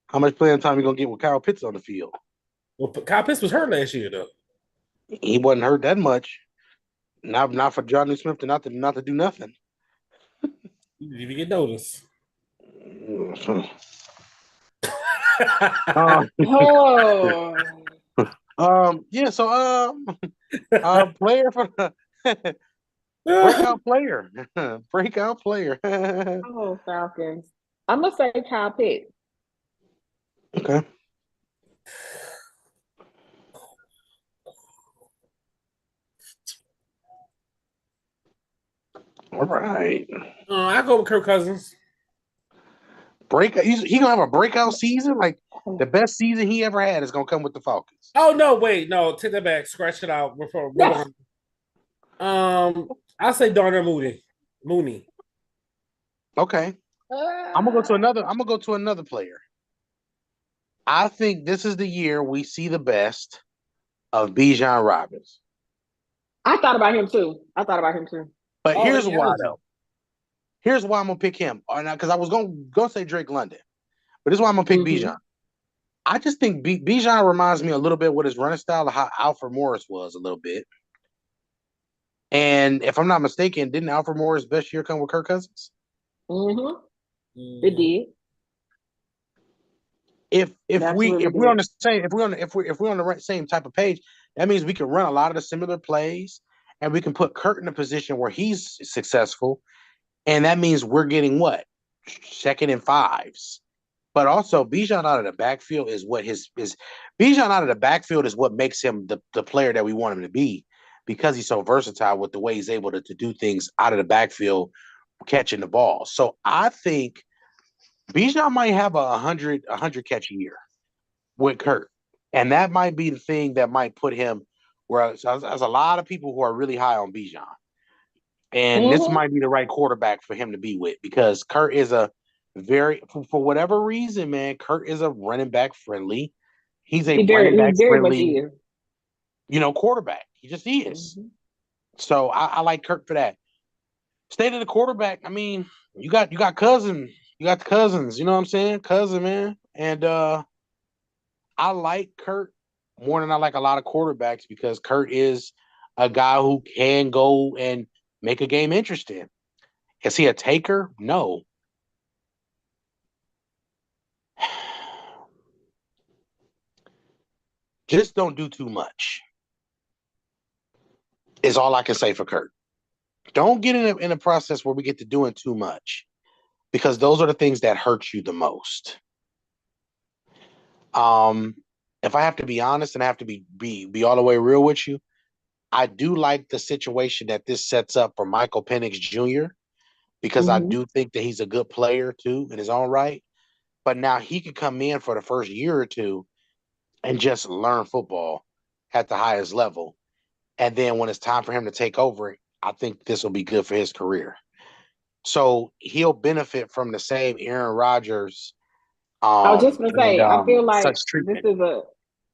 B: How much playing time are you going to get with Kyle Pitts on the field?
A: Well, Kyle Pitts was hurt last year, though.
B: He wasn't hurt that much. Not for Jonnu Smith to not to do nothing.
A: He didn't even get noticed.
B: Yeah, so player for breakout player. Breakout player.
C: Falcons. I'm gonna say Kyle Pitts.
B: Okay. All right.
A: I go with Kirk Cousins.
B: He gonna have a breakout season, like the best season he ever had is gonna come with the Falcons.
A: Oh no, wait, no, take that back, scratch it out. I'll say Darnell Mooney.
B: Okay. I'm gonna go to another player. I think this is the year we see the best of Bijan Robinson.
C: I thought about him too.
B: But here's why though. Here's why I'm gonna pick him. Because I was gonna say Drake London, but this is why I'm gonna pick Bijan. I just think Bijan reminds me a little bit with his running style of how Alfred Morris was a little bit. And if I'm not mistaken, didn't Alfred Morris' best year come with Kirk Cousins?
C: It did.
B: If we're on the same type of page, that means we can run a lot of the similar plays, and we can put Kurt in a position where he's successful, and that means we're getting what? Second and fives. But also, Bijan out of the backfield is what Bijan out of the backfield is what makes him the player that we want him to be, because he's so versatile with the way he's able to do things out of the backfield, catching the ball. So I think Bijan might have a 100 catch a year with Kurt. And that might be the thing that might put him where there's a lot of people who are really high on Bijan. And this might be the right quarterback for him to be with, because Kurt is a for whatever reason, man, Kurt is a running back friendly. He's a running back friendly, quarterback. He just is. So I like Kurt for that. State of the quarterback, I mean, you got Cousins. You got the Cousins, you know what I'm saying? Cousin, man. And I like Kurt more than I like a lot of quarterbacks, because Kurt is a guy who can go and make a game interesting. Is he a taker? No. Just don't do too much is all I can say for Kurt. Don't get in a process where we get to doing too much, because those are the things that hurt you the most. If I have to be honest and I have to be all the way real with you, I do like the situation that this sets up for Michael Penix Jr., because I do think that he's a good player too in his own right. But now he could come in for the first year or two and just learn football at the highest level. And then when it's time for him to take over, I think this will be good for his career. So he'll benefit from the same Aaron Rodgers
C: I was just gonna
B: and
C: say,
B: such treatment.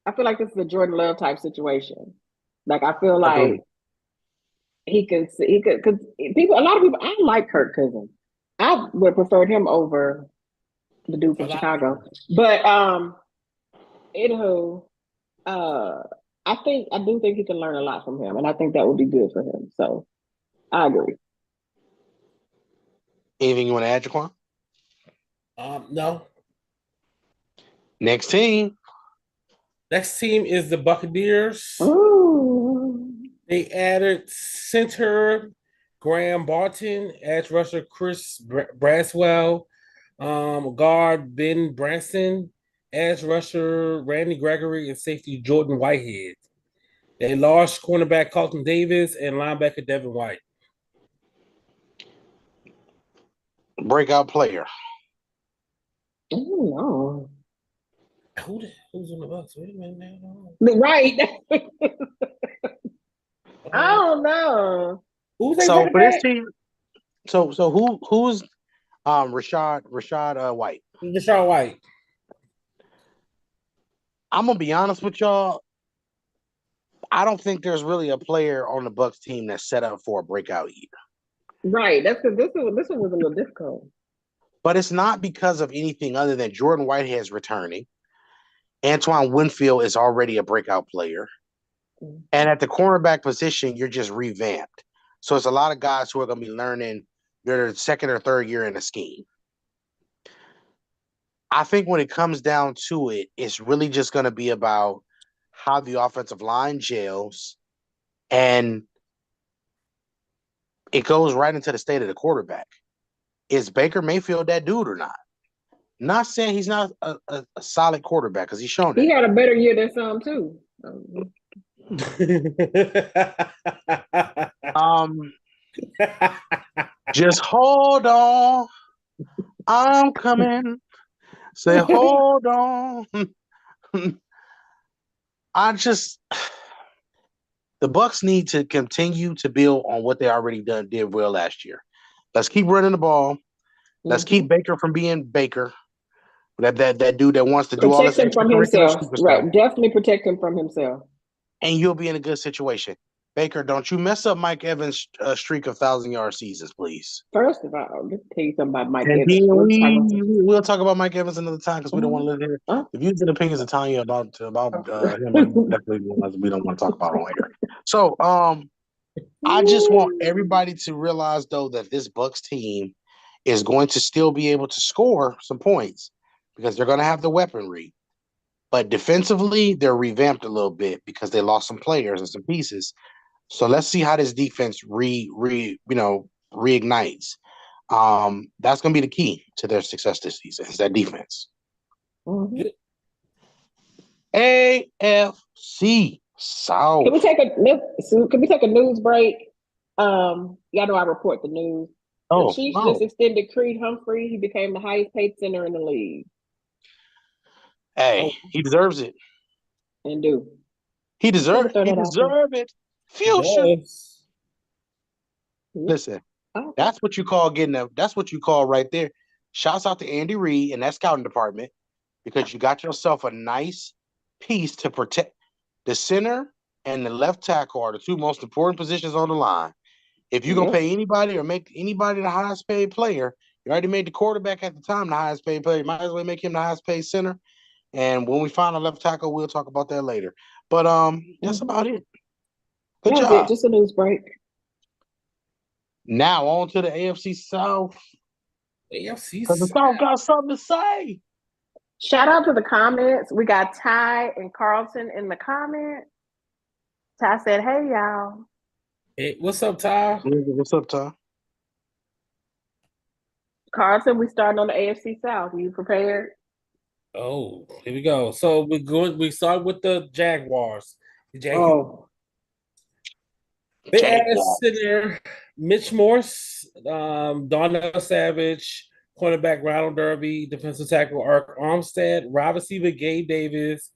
C: I feel like this is a Jordan Love type situation. Like I feel like
B: Agreed.
C: because a lot of people, I like Kirk Cousins. I would have preferred him over the dude
A: A
C: from
A: lot of
C: Chicago.
A: people.
C: But anywho, uh, I do think he can learn a lot from him, and I think that would be good for him. So I agree.
B: Anything you want to add, Jaquan?
A: No.
B: Next team.
A: Next team is the Buccaneers.
C: Ooh.
A: They added center Graham Barton, edge rusher Chris Braswell, guard Ben Branson, edge rusher Randy Gregory, and safety Jordan Whitehead. They lost cornerback Carlton Davis and linebacker Devin White.
B: Breakout player.
C: Oh
A: Who's on the Bucks? Wait a minute now.
C: no. Right. I
A: Uh,
C: don't know.
A: who's they
B: So
A: running
B: for this
A: back?
B: team, so who's Rashad White?
A: Deshaun White.
B: I'm gonna be honest with y'all. I don't think there's really a player on the Bucks team that's set up for a breakout year.
C: Right. That's because this one was a little difficult.
B: But it's not because of anything other than Jordan Whitehead is returning. Antoine Winfield is already a breakout player. And at the cornerback position, you're just revamped. So it's a lot of guys who are going to be learning their second or third year in the scheme. I think when it comes down to it, it's really just going to be about how the offensive line gels, and it goes right into the state of the quarterback. Is Baker Mayfield that dude or not? Not saying he's not a solid quarterback because he's shown
C: He
B: that.
C: had a better year than some too.
B: Um, just hold on. I'm coming. Say, hold on. The Bucks need to continue to build on what they already did well last year. Let's keep running the ball. Let's keep Baker from being Baker. That dude that wants to do all this
C: Protect him from
B: extracurricular
C: himself.
B: super stuff,
C: Right. Definitely protect him from himself.
B: and you'll be in a good situation. Baker, don't you mess up Mike Evans' streak of 1,000-yard seasons, please.
C: First of all, let me tell you something about Mike
B: And
C: Evans.
B: then we'll talk about Mike Evans another time because we don't want to live here.
C: Oh.
B: The views and opinions of Tanya about him are definitely ones we don't want to talk about on air. So I just want everybody to realize though that this Bucks team is going to still be able to score some points because they're going to have the weaponry. But defensively, they're revamped a little bit because they lost some players and some pieces. So let's see how this defense reignites. That's going to be the key to their success this season is that defense. AFC South.
C: Can we take a news break? Y'all know I report the news. The Chiefs just extended Creed Humphrey. He became the highest paid center in the league.
B: Hey, he deserves it.
C: And do.
B: He deserves it. Future. Listen, that's what you call that's what you call right there. Shouts out to Andy Reid and that scouting department because you got yourself a nice piece to protect the center and the left tackle are the two most important positions on the line. If you're going to pay anybody or make anybody the highest paid player, you already made the quarterback at the time the highest paid player. You might as well make him the highest paid center. And when we find a left tackle, we'll talk about that later. But that's about it. Good job.
C: That's it. Just a news break.
B: Now on to the AFC South. Because the South got something to say.
C: Shout out to the comments. We got Ty and Carlton in the comments. Ty said, "Hey y'all."
A: Hey, what's up, Ty?
B: What's up, Ty?
C: Carlton, we starting on the AFC South. Are you prepared?
A: Oh, here we go. So we start with the Jaguars.
C: Oh.
A: They added center Mitch Morse, Darnell Savage, cornerback Ronald Derby, defensive tackle Ark Armstead, wide receiver Gabe Davis,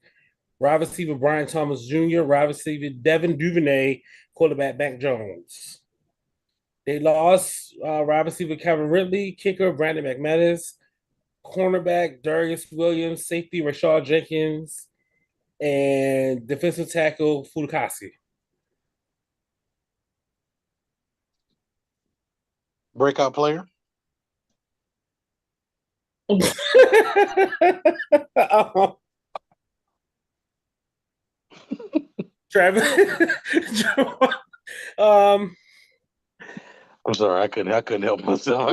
A: wide receiver Brian Thomas Jr., wide receiver Devin Duvernay, quarterback Mac Jones. They lost wide receiver Kevin Ridley, kicker Brandon McManus, cornerback Darius Williams, safety Rashad Jenkins, and defensive tackle Fulkasi.
B: Breakout player.
A: Travis. um,
B: I'm sorry, I couldn't help myself.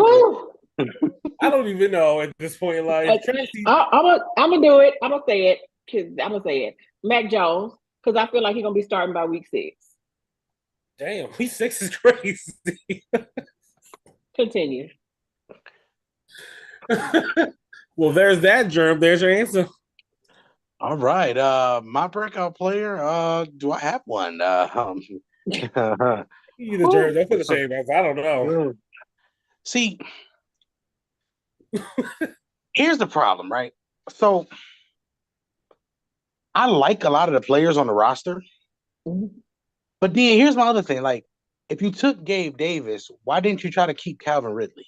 A: I don't even know at this point in life.
C: I'm gonna do it. I'm gonna say it because I'm gonna say it. Mac Jones, because I feel like he's gonna be starting by week 6.
A: Damn, week 6 is crazy.
C: Continue.
A: Well, there's that, Germ. There's your answer.
B: All right. My breakout player. Do I have one?
A: You the Germ. Don't put the shame on. I don't know.
B: See, here's the problem, right? So I like a lot of the players on the roster, but then here's my other thing. Like, if you took Gabe Davis, why didn't you try to keep Calvin Ridley?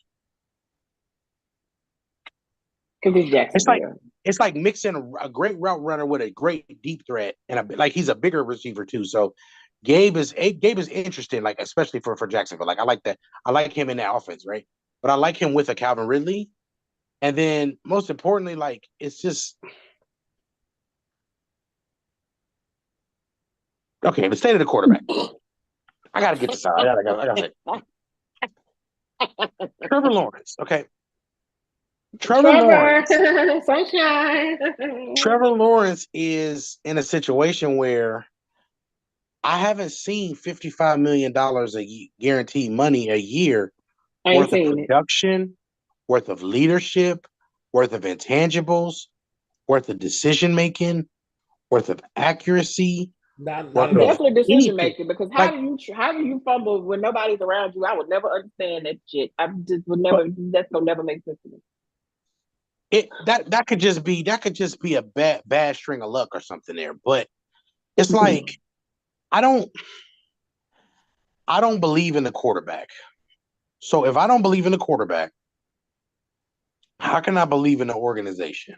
C: Because he's Jacksonville.
B: It's like mixing a great route runner with a great deep threat, and like he's a bigger receiver too. So Gabe is interesting, like especially for Jacksonville. Like I like that. I like him in that offense, right? But I like him with a Calvin Ridley, and then most importantly, like it's just okay. The state of the quarterback. I gotta get this out. I gotta. Trevor Lawrence. Okay. Trevor Lawrence.
C: Sunshine.
B: Trevor Lawrence is in a situation where I haven't seen $55 million guaranteed money a year worth of production, worth of leadership, worth of intangibles, worth of decision making, worth of accuracy.
C: Definitely decision making, because how do you fumble when nobody's around you? I would never understand that shit. I just would never. That's gonna never make sense to me.
B: That could just be a bad string of luck or something there. But it's like I don't believe in the quarterback. So if I don't believe in the quarterback, how can I believe in the organization?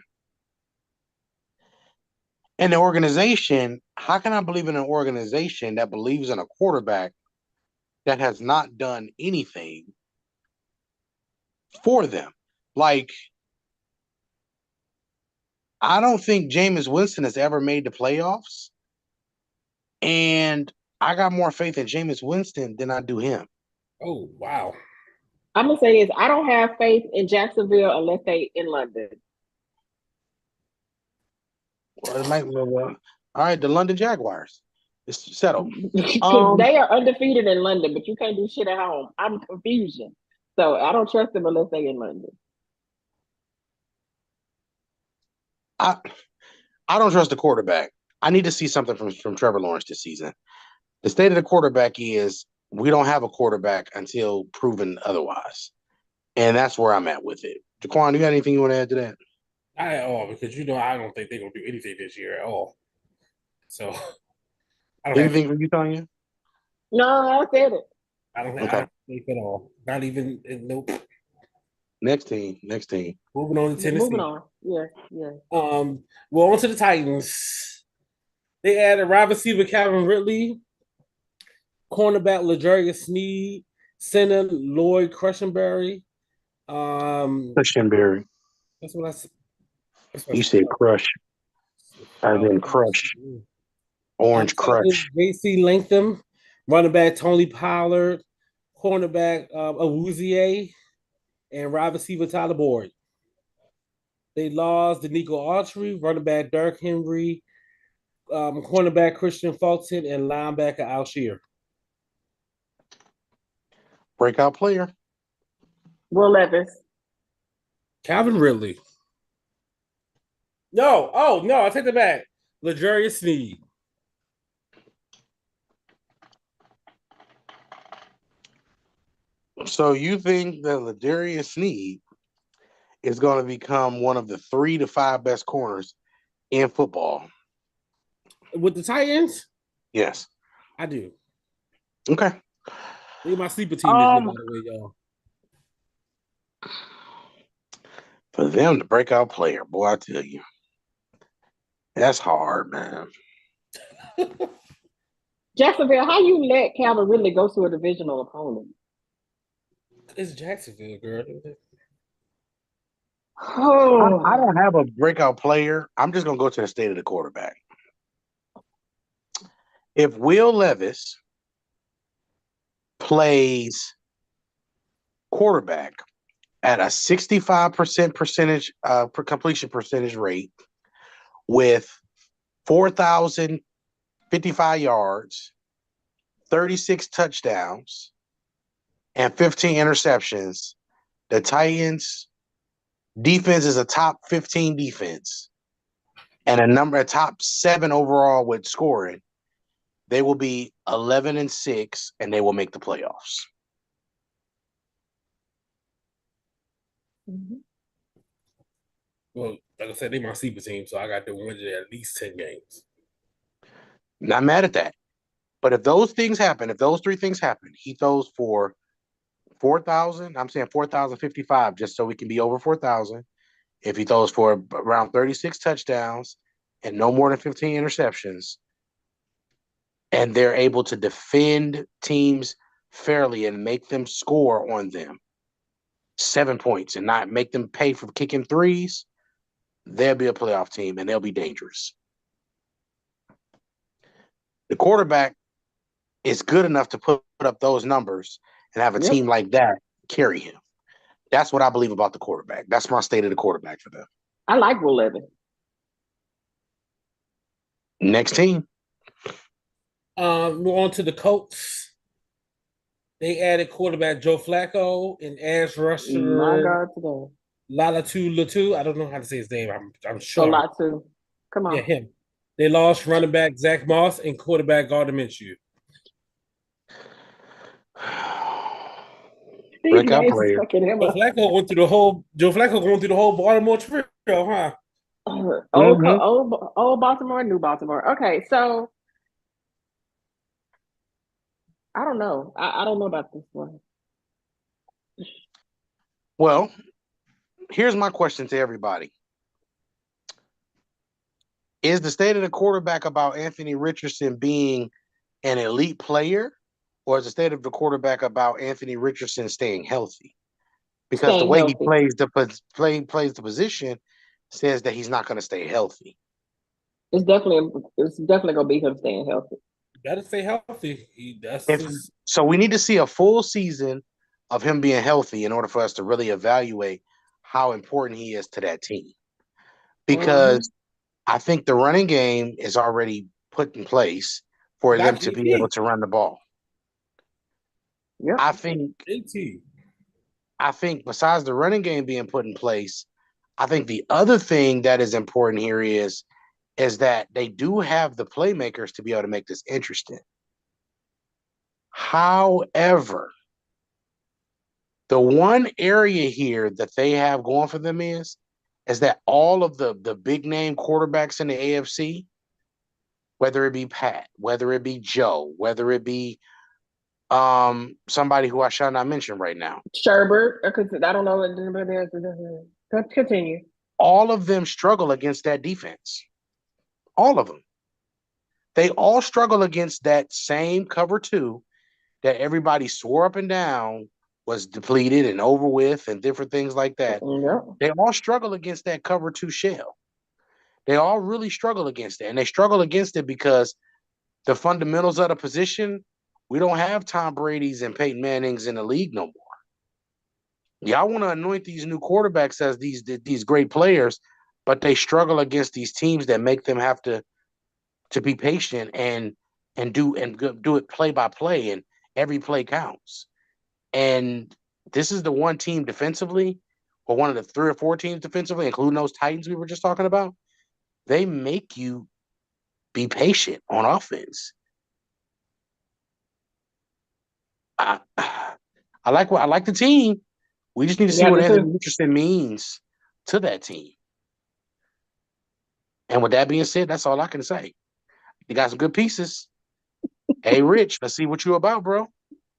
B: And the organization, how can I believe in an organization that believes in a quarterback that has not done anything for them? Like, I don't think Jameis Winston has ever made the playoffs. And I got more faith in Jameis Winston than I do him.
A: Oh, wow.
C: I'm going to say this. I don't have faith in Jacksonville unless they in London.
B: Well, all right, the London Jaguars. It's settled.
C: They are undefeated in London, but you can't do shit at home. I'm confusion. So I don't trust them unless they're in London.
B: I don't trust the quarterback. I need to see something from Trevor Lawrence this season. The state of the quarterback is we don't have a quarterback until proven otherwise. And that's where I'm at with it. Jaquan, you got anything you want to add to that?
A: Not at all, because I don't think they're going to do anything this year at all. So,
B: I don't anything from you, Tanya?
C: No, I said it.
A: I don't think at all. Not even, nope.
B: Next team.
A: Moving on to Tennessee.
C: Moving on. Yeah.
A: Well, on to the Titans. They added wide receiver Calvin Ridley, cornerback L'Jarius Sneed, center Lloyd Cushenberry.
B: Cushenberry.
A: That's what I said.
B: You said crush. I didn't crush. Orange Crush.
A: JC Latham, running back Tony Pollard, cornerback Awuzie, and wide receiver Tyler Boyd. They lost Danico Autry, running back Derrick Henry, cornerback Christian Fulton, and linebacker Al Shear.
B: Breakout player.
C: Will Levis.
A: Calvin Ridley. No, I take it back. L'Jarius Sneed.
B: So you think that Ladarius Sneed is going to become one of the 3 to 5 best corners in football?
A: With the Titans,
B: Yes.
A: I do.
B: Okay.
A: Look at my sleeper team this year, by the way, y'all.
B: For them to break out player, boy, I tell you, that's hard, man.
C: Jacksonville, how you let Calvin Ridley go to a divisional opponent?
A: It's Jacksonville, girl.
B: I don't have a breakout player. I'm just going to go to the state of the quarterback. If Will Levis plays quarterback at a 65% completion percentage rate with 4,055 yards, 36 touchdowns, and 15 interceptions, the Titans defense is a top 15 defense and a top 7 overall with scoring. They will be 11-6 and they will make the playoffs.
C: Mm-hmm.
A: Well, like I said, they my sleeper team, so I got to win at least 10 games.
B: Not mad at that. But if those 3 things happen, he throws for 4,000, I'm saying 4,055 just so we can be over 4,000. If he throws for around 36 touchdowns and no more than 15 interceptions, and they're able to defend teams fairly and make them score on them 7 points and not make them pay for kicking threes, they'll be a playoff team and they'll be dangerous. The quarterback is good enough to put up those numbers and have a team like that carry him. That's what I believe about the quarterback. That's my state of the quarterback for them.
C: I like Will Levis.
B: Next team.
A: Move on to the Colts. They added quarterback Joe Flacco and edge rusher
C: My God, today.
A: Latu. I don't know how to say his name. I'm sure.
C: Latu. Come on.
A: Yeah, him. They lost running back Zach Moss and quarterback Gardner Minshew.
B: Breakout player.
A: Joe Flacco going through the whole Baltimore trail, huh?
C: Old Baltimore, new Baltimore. Okay, so I don't know. I don't know about this one.
B: Well, here's my question to everybody. Is the state of the quarterback about Anthony Richardson being an elite player, or is the state of the quarterback about Anthony Richardson staying healthy? Because the way he plays the position says that he's not going to stay healthy.
C: It's definitely going to be him staying healthy.
A: Gotta stay healthy.
B: So we need to see a full season of him being healthy in order for us to really evaluate how important he is to that team. Because I think the running game is already put in place for them to be able to run the ball.
C: Yep.
B: I think besides the running game being put in place, I think the other thing that is important here is that they do have the playmakers to be able to make this interesting. However, the one area here that they have going for them is that all of the big name quarterbacks in the AFC, whether it be Pat, whether it be Joe, whether it be somebody who I shall not mention right now,
C: Sherbert, because I don't know what anybody else. Continue.
B: All of them struggle against that defense. All of them. They all struggle against that same cover 2 that everybody swore up and down was depleted and over with and different things like that.
C: Yep.
B: They all struggle against that cover 2 shell. They all really struggle against it. And they struggle against it because the fundamentals of the position, we don't have Tom Brady's and Peyton Manning's in the league no more. Y'all want to anoint these new quarterbacks as these great players, but they struggle against these teams that make them have to be patient and do it play by play, and every play counts. And this is the one team defensively, or one of the 3 or 4 teams defensively, including those Titans we were just talking about. They make you be patient on offense. I like the team. We just need to see
C: Yeah, I
B: what
C: do
B: Anthony
C: too.
B: Richardson means to that team. And with that being said, that's all I can say. You got some good pieces. Hey, Rich, let's see what you about, bro.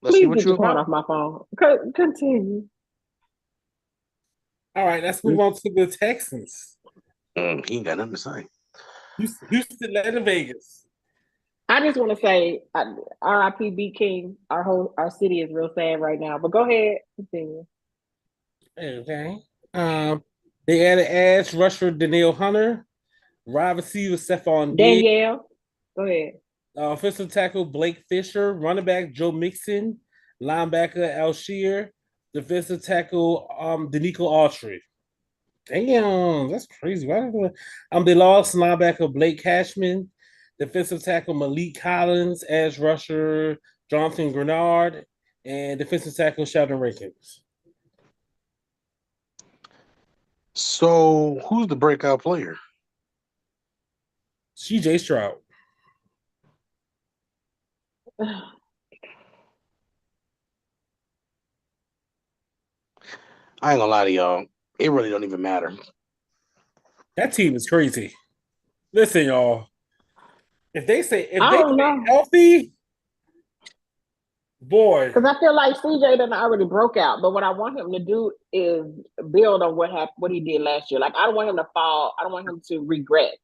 B: Let's see
C: Please
B: what
C: get
B: you
C: your phone
B: about.
C: off my phone. Continue.
A: All right, let's move on to the Texans.
B: He ain't got nothing to say.
A: Houston led in Vegas.
C: I just want to say, R.I.P. B King. Our city is real sad right now. But go ahead, continue.
A: Okay. They added edge rusher Danielle Hunter, wide receiver Stephon Diggs,
C: Danielle, go ahead.
A: offensive tackle Blake Fisher, running back Joe Mixon, linebacker Alshear, defensive tackle Danico Autry. Damn, that's crazy. They lost linebacker Blake Cashman, defensive tackle Malik Collins, edge rusher Jonathan Grenard, and defensive tackle Sheldon Rankins.
B: So, who's the breakout player?
A: CJ Stroud.
B: I ain't gonna lie to y'all. It really don't even matter.
A: That team is crazy. Listen, y'all. If they stay
C: don't know.
A: healthy, boy.
C: Because I feel like CJ done already broke out. But what I want him to do is build on what he did last year. Like, I don't want him to fall. I don't want him to regret.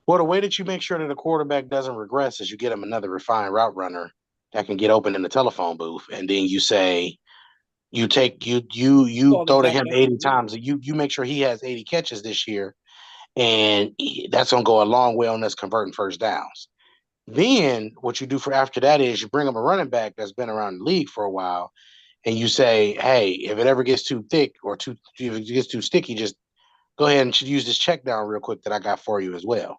B: Well, the way that you make sure that a quarterback doesn't regress is you get him another refined route runner that can get open in the telephone booth, and then you say you throw to him 80 times. You make sure he has 80 catches this year, and that's gonna go a long way on us converting first downs. Then what you do for after that is you bring him a running back that's been around the league for a while, and you say, hey, if it ever gets too thick or if it gets too sticky, just go ahead and use this check down real quick that I got for you as well.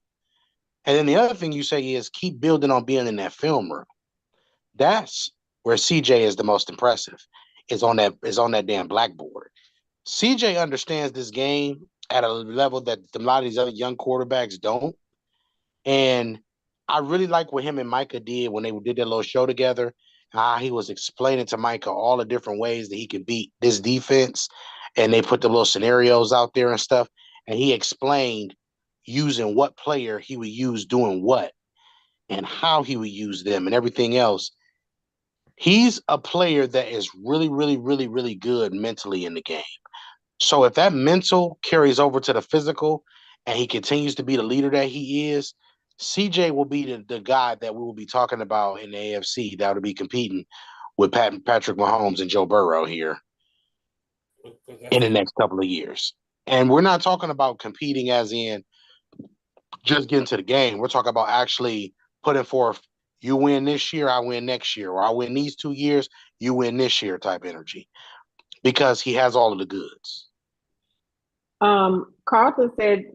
B: And then the other thing you say is keep building on being in that film room. That's where CJ is the most impressive. Is on that damn blackboard. CJ understands this game at a level that a lot of these other young quarterbacks don't. And I really like what him and Micah did when they did their little show together. He was explaining to Micah all the different ways that he could beat this defense. And they put the little scenarios out there and stuff. And he explained using what player he would use doing what and how he would use them and everything else. He's a player that is really, really, really, really good mentally in the game. So if that mental carries over to the physical and he continues to be the leader that he is, CJ will be the guy that we will be talking about in the AFC that will be competing with Patrick Mahomes and Joe Burrow here in the next couple of years. And we're not talking about competing as in just getting to the game. We're talking about actually putting forth, you win this year, I win next year, or I win these 2 years, you win this year type energy because he has all of the goods.
C: Carlton said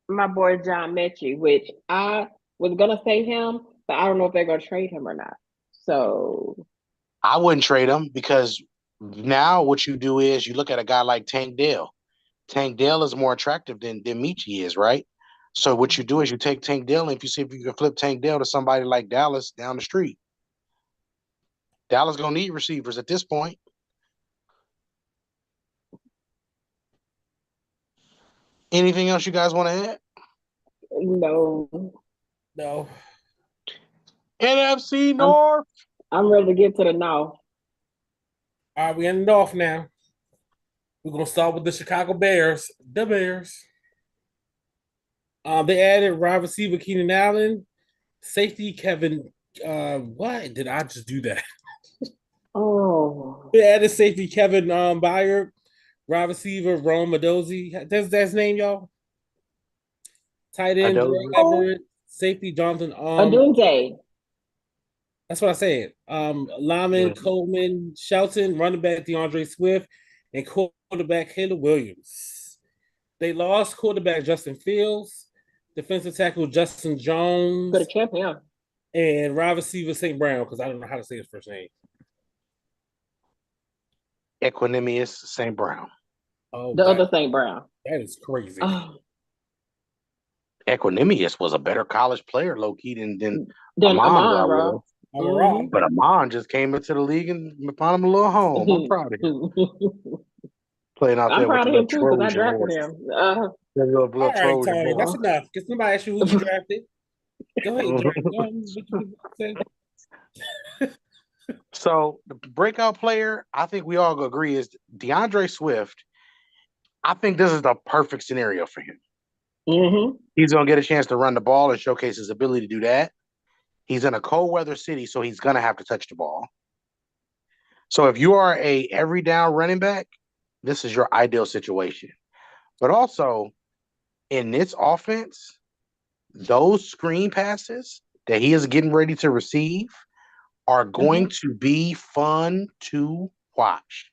C: my boy John Mechie, which I was gonna say him, but I don't know if they're gonna trade him or not. So
B: I wouldn't trade him because now what you do is you look at a guy like Tank Dell. Tank Dell is more attractive than Michi is, right? So what you do is you take Tank Dell, and if you see if you can flip Tank Dell to somebody like Dallas down the street. Dallas gonna need receivers at this point. Anything else you guys want to add?
C: no,
A: No.
B: NFC
C: I'm
B: North.
C: I'm ready to get to the north.
A: All right, we ended off now. We're gonna start with the Chicago Bears. The Bears. They added wide receiver Keenan Allen, safety Kevin. What did I just do that?
C: Oh,
A: They added safety Kevin Byard, wide receiver Rome Madozi. That's his name, y'all. Tight end Gerald Everett, safety Jonathan.
C: Adunze.
A: That's what I said. Lyman, Coleman, Shelton, running back DeAndre Swift, and quarterback Caleb Williams. They lost quarterback Justin Fields, defensive tackle Justin Jones,
C: Could have kept him.
A: and wide receiver St. Brown, because I don't know how to say his first name.
B: Equanimous St. Brown.
A: Oh,
C: The other St. Brown.
A: That is crazy.
C: Oh.
B: Equanimous was a better college player, low key, than
C: Then
B: Amon
C: Amon, bro.
A: I'm wrong.
C: Mm-hmm.
B: But Amon just came into the league and found him a little home. I'm proud of him. Playing out
C: I'm
B: there with
C: proud
B: the
C: of
B: little
C: him too because I
B: Trojan
C: drafted
B: horse.
C: him.
B: The little
A: All right,
B: Trojan
A: Tony,
B: horse.
A: that's enough. Can somebody ask you who you drafted? Go ahead, Drake. Go ahead. What you say?
B: So the breakout player, I think we all agree, is DeAndre Swift. I think this is the perfect scenario for him.
C: Mm-hmm.
B: He's going to get a chance to run the ball and showcase his ability to do that. He's in a cold weather city, so he's going to have to touch the ball. So if you are a every down running back, this is your ideal situation. But also in this offense, those screen passes that he is getting ready to receive are going to be fun to watch.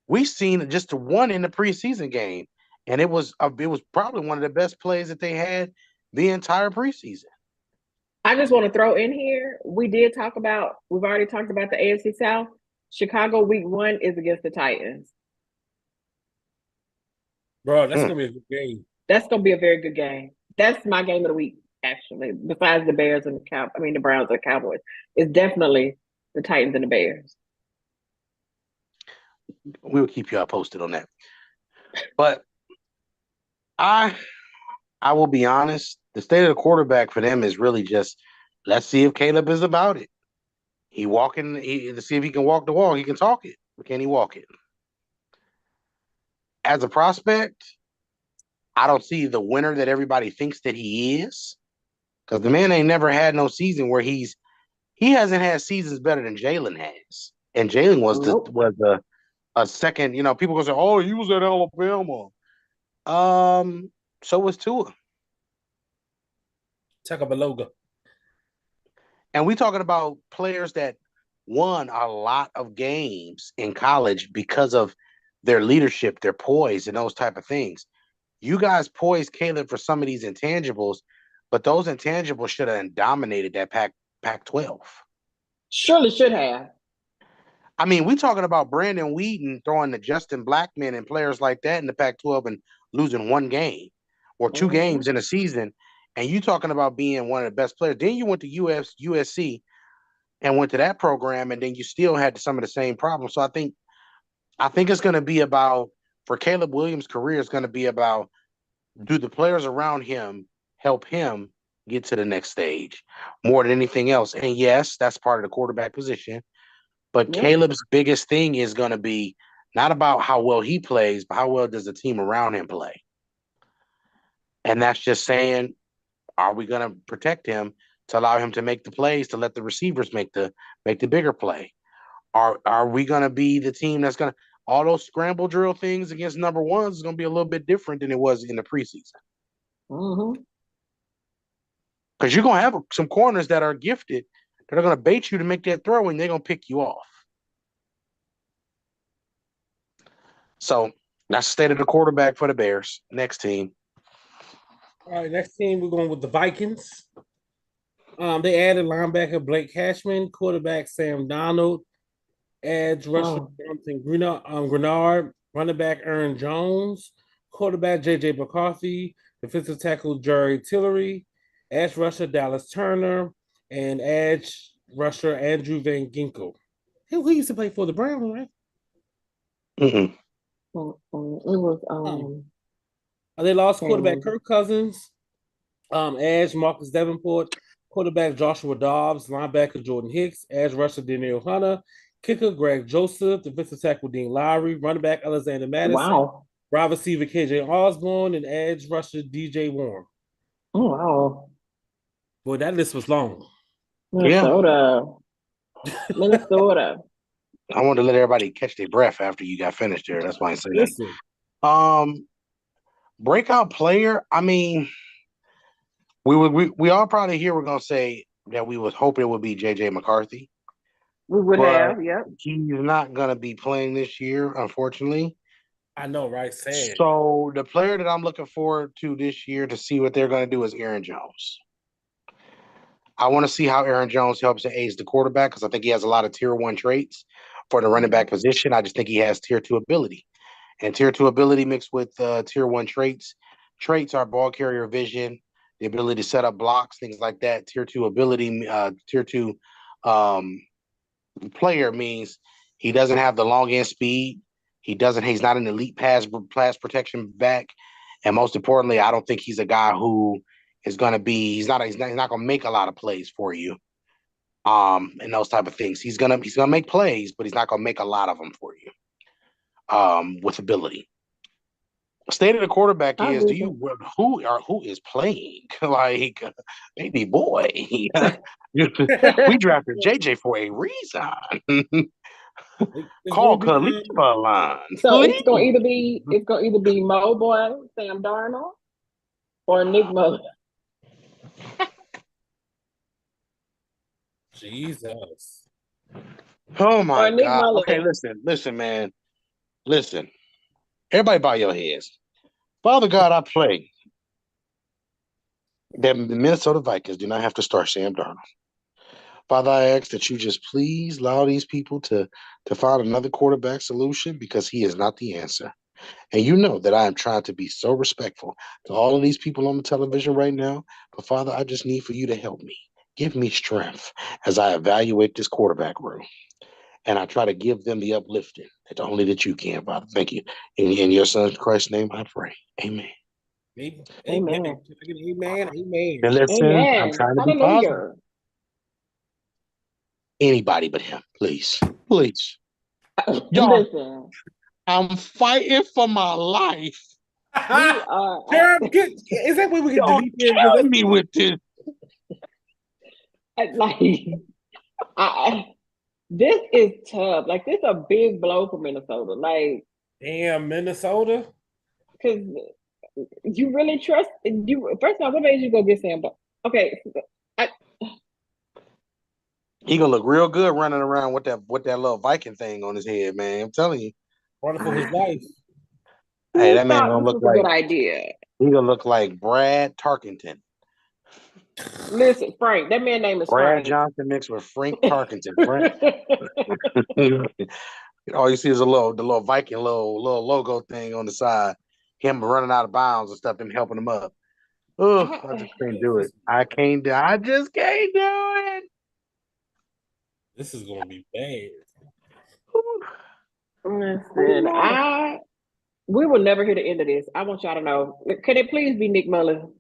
B: We've seen just the one in the preseason game, and it was probably one of the best plays that they had the entire preseason.
C: I just want to throw in here. We've already talked about the AFC South. Chicago week 1 is against the Titans.
A: Bro, that's
B: Hmm.
A: gonna be a good game.
C: That's gonna be a very good game. That's my game of the week, actually. Besides the Bears and the Browns and Cowboys. It's definitely the Titans and the Bears.
B: We'll keep you all posted on that. But I will be honest, the state of the quarterback for them is really just let's see if Caleb is about it. To see if he can walk the walk. He can talk it, but can he walk it? As a prospect, I don't see the winner that everybody thinks that he is. Because the man ain't never had no season where he hasn't had seasons better than Jalen has. And Jalen was a second, people gonna say, oh, he was at Alabama. So was Tua.
A: Tagovailoa.
B: And we talking about players that won a lot of games in college because of their leadership, their poise, and those type of things. You guys poised Caleb for some of these intangibles, but those intangibles should have dominated that Pac-12.
C: Surely should have.
B: I mean, we talking about Brandon Whedon throwing the Justin Blackman and players like that in the Pac-12 and losing one game or two games in a season, and you talking about being one of the best players. Then you went to USC and went to that program, and then you still had some of the same problems. So I think it's going to be about, for Caleb Williams' career, it's going to be about, do the players around him help him get to the next stage more than anything else? And yes, that's part of the quarterback position. But Caleb's biggest thing is going to be not about how well he plays, but how well does the team around him play? And that's just saying, are we going to protect him to allow him to make the plays, to let the receivers make the bigger play? Are we going to be the team that's going to, all those scramble drill things against number ones is going to be a little bit different than it was in the preseason. Because you're going to have some corners that are gifted that are going to bait you to make that throw, and they're going to pick you off. So that's the state of the quarterback for the Bears. Next team.
A: All right, next team, we're going with the Vikings. They added linebacker Blake Cashman, quarterback Sam Donald, edge rusher Jonathan Grenard, running back Aaron Jones, quarterback J.J. McCarthy, defensive tackle Jerry Tillery, edge rusher Dallas Turner, and edge rusher Andrew Van Ginkel. He used to play for the Browns, right?
B: Mm-mm.
C: It was
A: They lost quarterback Kirk Cousins, edge Marcus Davenport, quarterback Joshua Dobbs, linebacker Jordan Hicks, edge rusher Daniel Hunter, kicker Greg Joseph, defensive tackle Dean Lowry, running back Alexander Madison, wide receiver KJ Osborne, and edge rusher DJ Warren.
C: Oh wow.
A: Boy, that list was long.
C: Minnesota.
B: I wanted to let everybody catch their breath after you got finished there. That's why I said that. Breakout player, I mean, we all probably here were gonna say that we was hoping it would be JJ McCarthy.
C: We would have, yep.
B: He's not gonna be playing this year, unfortunately.
A: I know, right? Sad.
B: So the player that I'm looking forward to this year to see what they're gonna do is Aaron Jones. I want to see how Aaron Jones helps and aids the quarterback, because I think he has a lot of tier 1 traits for the running back position. I just think he has tier 2 ability. And tier 2 ability mixed with tier 1 traits. Traits are ball carrier vision, the ability to set up blocks, things like that. Tier 2 ability, tier 2 player means he doesn't have the long end speed. He's not an elite pass protection back. And most importantly, I don't think he's a guy who is going to be, he's not going to make a lot of plays for you. And those type of things. He's going to make plays, but he's not going to make a lot of them for you. With ability. State of the quarterback is who is playing like baby boy. We drafted JJ for a reason. Call Khalifa line.
C: So
B: please.
C: it's gonna either be Mo Boy, Sam Darnold, or Nick Muller.
A: Jesus.
B: Oh my God. Okay, listen, man. Listen. Everybody bow your heads. Father God, I pray that the Minnesota Vikings do not have to start Sam Darnold. Father, I ask that you just please allow these people to find another quarterback solution because he is not the answer. And you know that I am trying to be so respectful to all of these people on the television right now. But Father, I just need for you to help me. Give me strength as I evaluate this quarterback room. And I try to give them the uplifting that only that you can, Father. Thank you. In your son Christ's name, I pray. Amen.
A: Amen.
C: Amen.
A: Amen.
B: And listen, I'm
C: Amen.
B: trying to be positive.
C: Hallelujah.
B: Anybody but him, please. Please. Y'all,
C: Listen,
B: I'm fighting for my life.
C: we are.
A: Is that where we can
B: Y'all
A: delete him?
B: killing me with this.
C: Like, this is tough. Like, this is a big blow for Minnesota. Like,
A: damn, Minnesota.
C: because you really trust you. First of all, what made you go get Sam? Okay,
B: He gonna look real good running around with that little Viking thing on his head, man. I'm telling you.
A: Running for his life.
B: Hey,
C: who
B: that man
C: thought
B: gonna
C: this
B: look
C: was a
B: like
C: good idea?
B: he gonna look like Brad Tarkenton.
C: Listen, Frank. That man name is
B: Brad
C: Frank.
B: Johnson mixed with Frank Tarkenton. All you see is the little Viking little logo thing on the side. Him running out of bounds and stuff, them helping him up. Oh, I just can't do it. I just can't do it.
A: This is gonna be bad.
C: Listen, we will never hear the end of this. I want y'all to know. Can it please be Nick Mullins?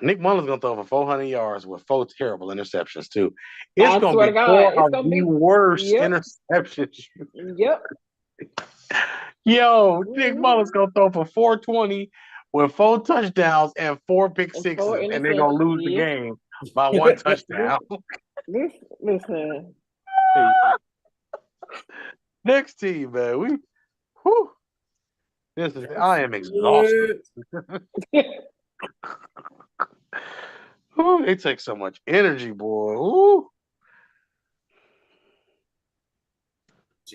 B: Nick Mullins gonna throw for 400 yards with 4 terrible interceptions too. It's
C: I
B: gonna
C: swear
B: be
C: to God,
B: 4 of the worst interceptions.
C: Yep.
B: Yo, Nick Mullins gonna throw for 420 with 4 touchdowns and 4 pick sixes, and they're gonna lose the game by 1 touchdown.
C: Listen.
B: Next team, man. I am exhausted. It takes so much energy, boy. Ooh.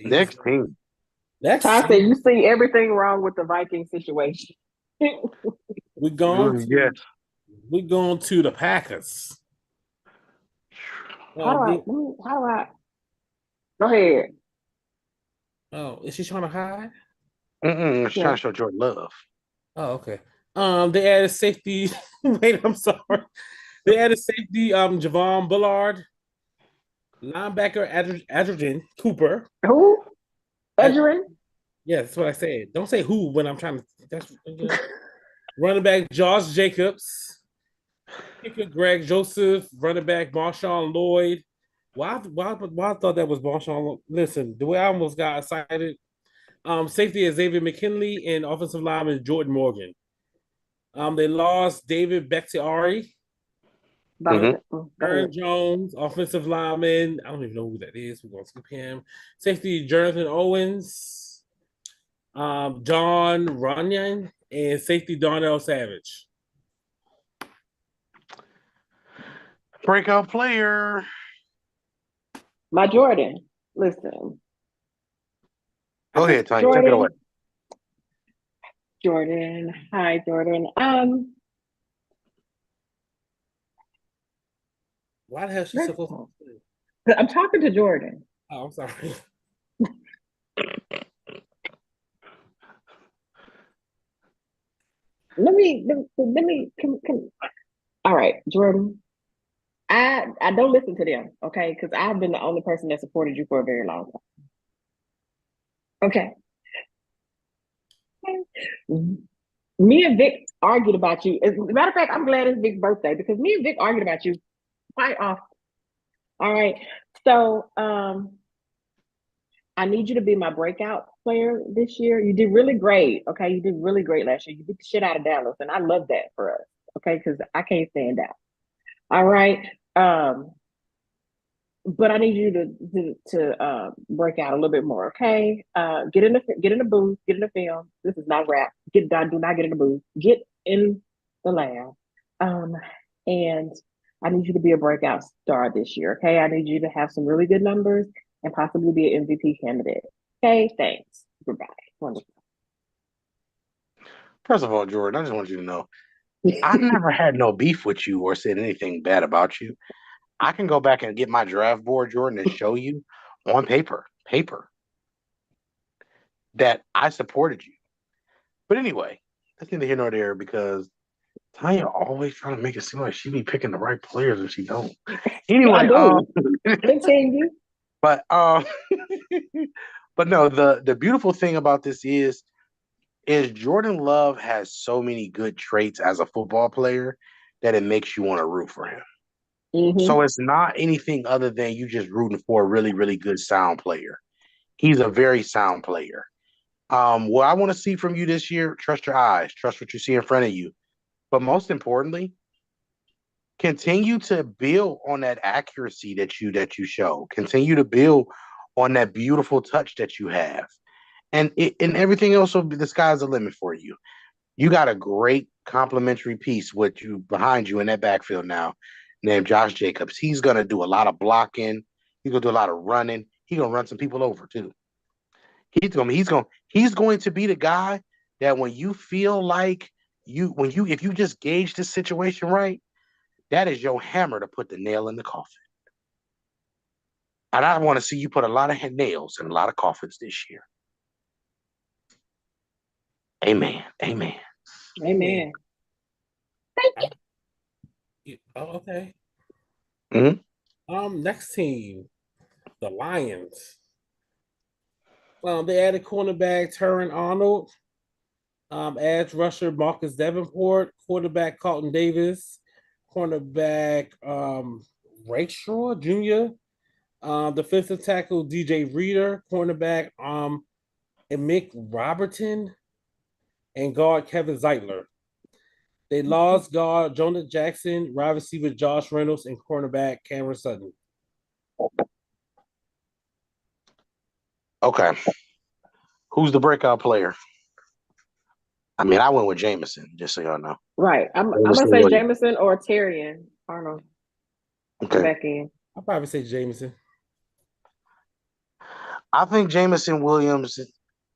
B: Next team.
C: Ty said you see everything wrong with the Viking situation.
A: We're going to the Packers.
C: How do I? Go ahead.
A: Oh, is she trying to hide?
B: She's trying to show Jordan love.
A: Oh, okay. They added safety. Wait, I'm sorry. They added safety. Javon Bullard, linebacker Adrian Cooper.
C: Who? Adrian?
A: Yeah, that's what I said. Don't say who when I'm trying to. That's running back Josh Jacobs, kicker Greg Joseph, running back Marshawn Lloyd. Why I thought that was Marshawn? Listen, the way I almost got excited. Safety is Xavier McKinley and offensive lineman Jordan Morgan. They lost David Bakhtiari. Aaron Jones, offensive lineman. I don't even know who that is. We're going to skip him. Safety, Jonathan Owens, John Runyon, and safety, Darnell Savage.
B: Breakout player.
C: My Jordan. Listen.
B: Go ahead, Tony. Take it away.
C: Jordan. Hi, Jordan.
A: Why the hell is she so close?
C: I'm talking to Jordan.
A: Oh, I'm sorry.
C: Let me. All right, Jordan. I don't listen to them, okay? Because I've been the only person that supported you for a very long time. Okay. Me and Vic argued about you. As a matter of fact, I'm glad it's Vic's birthday because me and Vic argued about you quite often. All right. So I need you to be my breakout player this year. You did really great. Okay. You did really great last year. You beat the shit out of Dallas. And I love that for us. Okay. Because I can't stand out. All right. But I need you to break out a little bit more, okay? Get in the booth, get in the film. This is not rap. Get done. Do not get in the booth. Get in the lab, um, and I need you to be a breakout star this year, okay? I need you to have some really good numbers and possibly be an MVP candidate. Okay, thanks. Goodbye. Wonderful.
B: First of all, Jordan, I just want you to know I never had no beef with you or said anything bad about you. I can go back and get my draft board, Jordan, and show you on paper that I supported you. But anyway, that's neither here nor there because Tanya always trying to make it seem like she be picking the right players and she don't.
C: I
B: Anyway,
C: do. Continue.
B: but but no, the beautiful thing about this is Jordan Love has so many good traits as a football player that it makes you want to root for him.
C: Mm-hmm.
B: So it's not anything other than you just rooting for a really, really good sound player. He's a very sound player. What I want to see from you this year, trust your eyes, trust what you see in front of you. But most importantly, continue to build on that accuracy that you show. Continue to build on that beautiful touch that you have. And everything else will be the sky's the limit for you. You got a great complimentary piece with you behind you in that backfield now, named Josh Jacobs. He's gonna do a lot of blocking. He's gonna do a lot of running. He's gonna run some people over too. He's going to be the guy that when you feel like if you just gauge the situation right, that is your hammer to put the nail in the coffin. And I want to see you put a lot of nails in a lot of coffins this year. Amen. Amen.
C: Amen.
A: Oh, okay.
B: Mhm.
A: Next team, the Lions. They added cornerback Terran Arnold, edge rusher Marcus Davenport, quarterback Carlton Davis, cornerback Rakestraw Jr., defensive tackle DJ Reader, cornerback Mick Robertson, and guard Kevin Zeitler. They lost guard Jonah Jackson, wide receiver Josh Reynolds, and cornerback Cameron Sutton.
B: Okay. Who's the breakout player? I mean, I went with Jameson, just so y'all know.
C: Right. I'm gonna
B: Jameson
C: say
B: Williams.
C: Jameson or Terrian Arnold.
B: Okay.
C: Back in.
A: I'll probably say Jameson.
B: I think Jameson Williams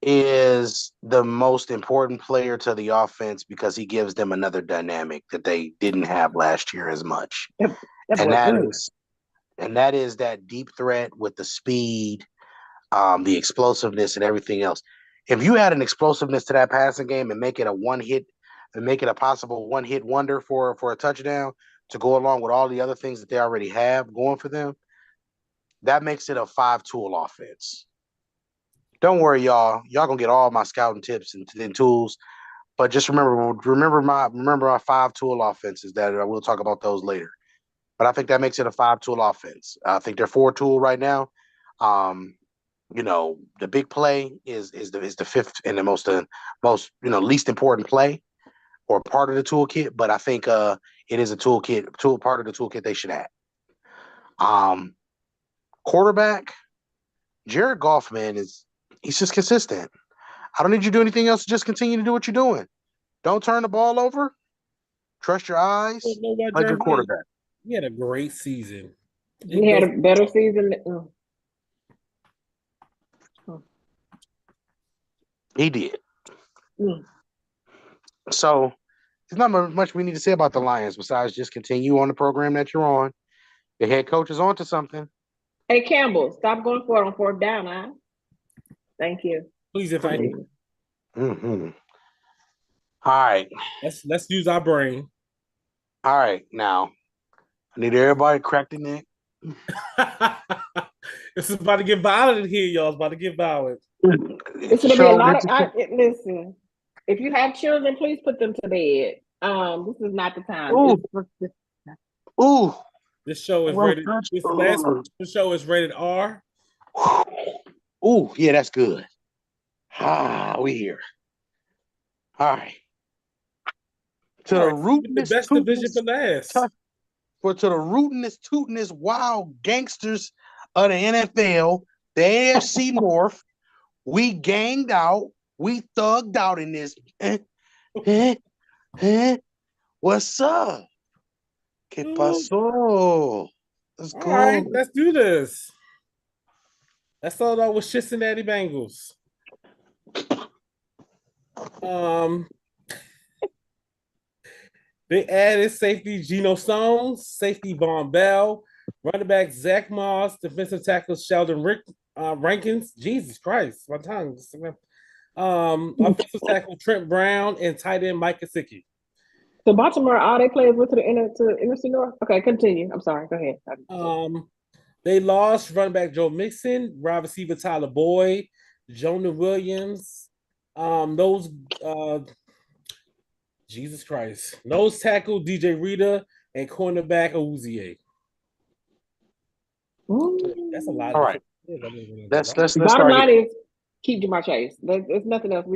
B: is the most important player to the offense because he gives them another dynamic that they didn't have last year as much.
C: That
B: And
C: boy
B: that
C: good.
B: is that deep threat with the speed, the explosiveness and everything else. If you add an explosiveness to that passing game and make it a possible one hit wonder for a touchdown to go along with all the other things that they already have going for them, that makes it a 5-tool offense. Don't worry, y'all. Y'all gonna get all my scouting tips and tools. But just remember my 5-tool offenses that we'll talk about those later. But I think that makes it a 5-tool offense. I think they're 4-tool right now. The big play is the fifth and the most least important play or part of the toolkit. But I think it is a tool part of the toolkit they should add. Quarterback, Jared Goff, man, he's just consistent. I don't need you to do anything else. Just continue to do what you're doing. Don't turn the ball over. Trust your eyes. Play good quarterback.
A: He had a great season.
C: He had a better season.
B: He did. So there's not much we need to say about the Lions besides just continue on the program that you're on. The head coach is on to something.
C: Hey, Campbell, stop going for it on fourth down, huh? Thank you.
A: Please, if I.
B: Mm-hmm. All right.
A: Let's use our brain.
B: All right. Now, I need everybody to crack the neck.
A: It's about to get violent in here, y'all. It's about to get violent.
C: It's gonna be a lot of. Listen, if you have children, please put them to bed. This is not the time.
B: Ooh.
A: This show is rated. This last show is rated R.
B: Ooh, yeah, that's good. We here. All right. To the rootinest,
A: best division for last.
B: To the rootinest, tootinest, wild gangsters of the NFL, the AFC North, we ganged out. We thugged out in this. What's up? ¿Qué pasó? Let's go.
A: All right, let's do this. Let's start out with Cincinnati Bengals. They added safety Geno Stones, safety Von Bell, running back Zach Moss, defensive tackle Sheldon Rankins. Jesus Christ, my tongue. Offensive tackle Trent Brown and tight end Mike Gesicki.
C: So Baltimore, all their players went to the NFC North. Okay, continue. I'm sorry. Go ahead.
A: They lost running back Joe Mixon, wide receiver Tyler Boyd, Jonah Williams. Jesus Christ. Nose tackle DJ Reader and cornerback Awuzie. That's a lot.
B: All right. Let's
C: Bottom line is keep Jamar Chase. There's nothing else.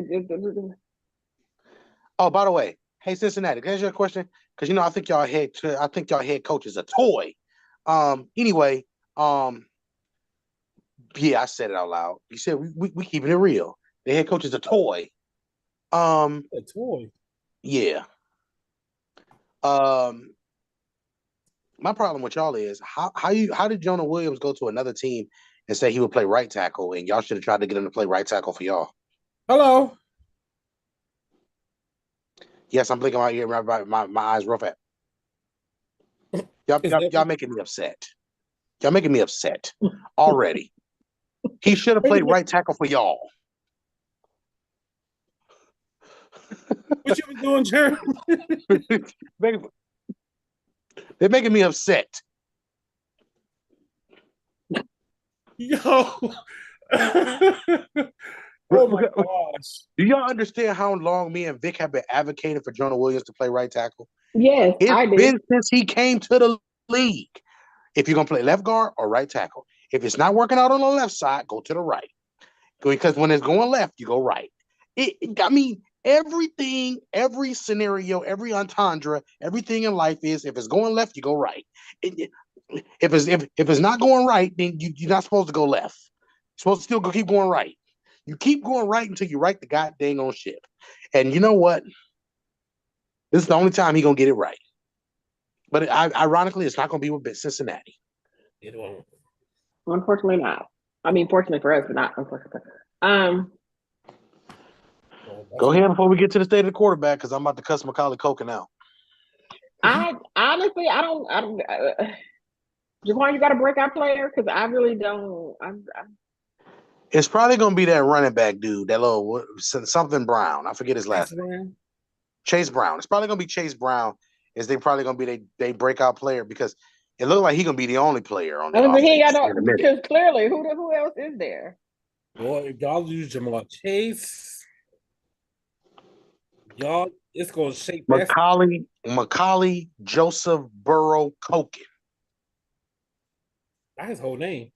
B: Oh, by the way, hey Cincinnati, can I ask you a question? Because I think y'all head coach is a toy. Anyway, yeah, I said it out loud. You said we keeping it real. The head coach is a toy.
A: A toy.
B: Yeah. My problem with y'all is how did Jonah Williams go to another team and say he would play right tackle, and y'all should have tried to get him to play right tackle for y'all?
A: Hello.
B: Yes, I'm blinking my ear, my eyes real fast. Y'all making me upset. Y'all making me upset already. He should have played right tackle for y'all.
A: What you been doing, Jerry?
B: They're making me upset.
A: Yo. Oh my gosh.
B: Do y'all understand how long me and Vic have been advocating for Jonah Williams to play right tackle?
C: Yes, I did.
B: It's been since he came to the league. If you're going to play left guard or right tackle. If it's not working out on the left side, go to the right. Because when it's going left, you go right. Everything, every scenario, every entendre, everything in life is if it's going left, you go right. If it's not going right, then you're not supposed to go left. You're supposed to still keep going right. You keep going right until you right the goddamn on ship. And you know what? This is the only time he's going to get it right. But ironically, it's not going to be with Cincinnati.
A: It won't.
C: Unfortunately not. I mean, fortunately for us, but not unfortunately.
B: Go ahead before we get to the state of the quarterback, because I'm about to cuss Macaulay Culkin out.
C: I honestly, I don't. Jaquan, you got a breakout player? Because I really don't.
B: It's probably going to be that running back dude, that little something Brown. I forget his last name. Chase Brown. It's probably going to be Chase Brown. Is they probably going to be they breakout player, because it looks like he's going to be the only player on the offense.
C: Because clearly, who else is there?
A: Boy, if y'all lose Jamar Chase, y'all, it's going to shake.
B: Macaulay Joseph Burrow Culkin.
A: That's his whole name.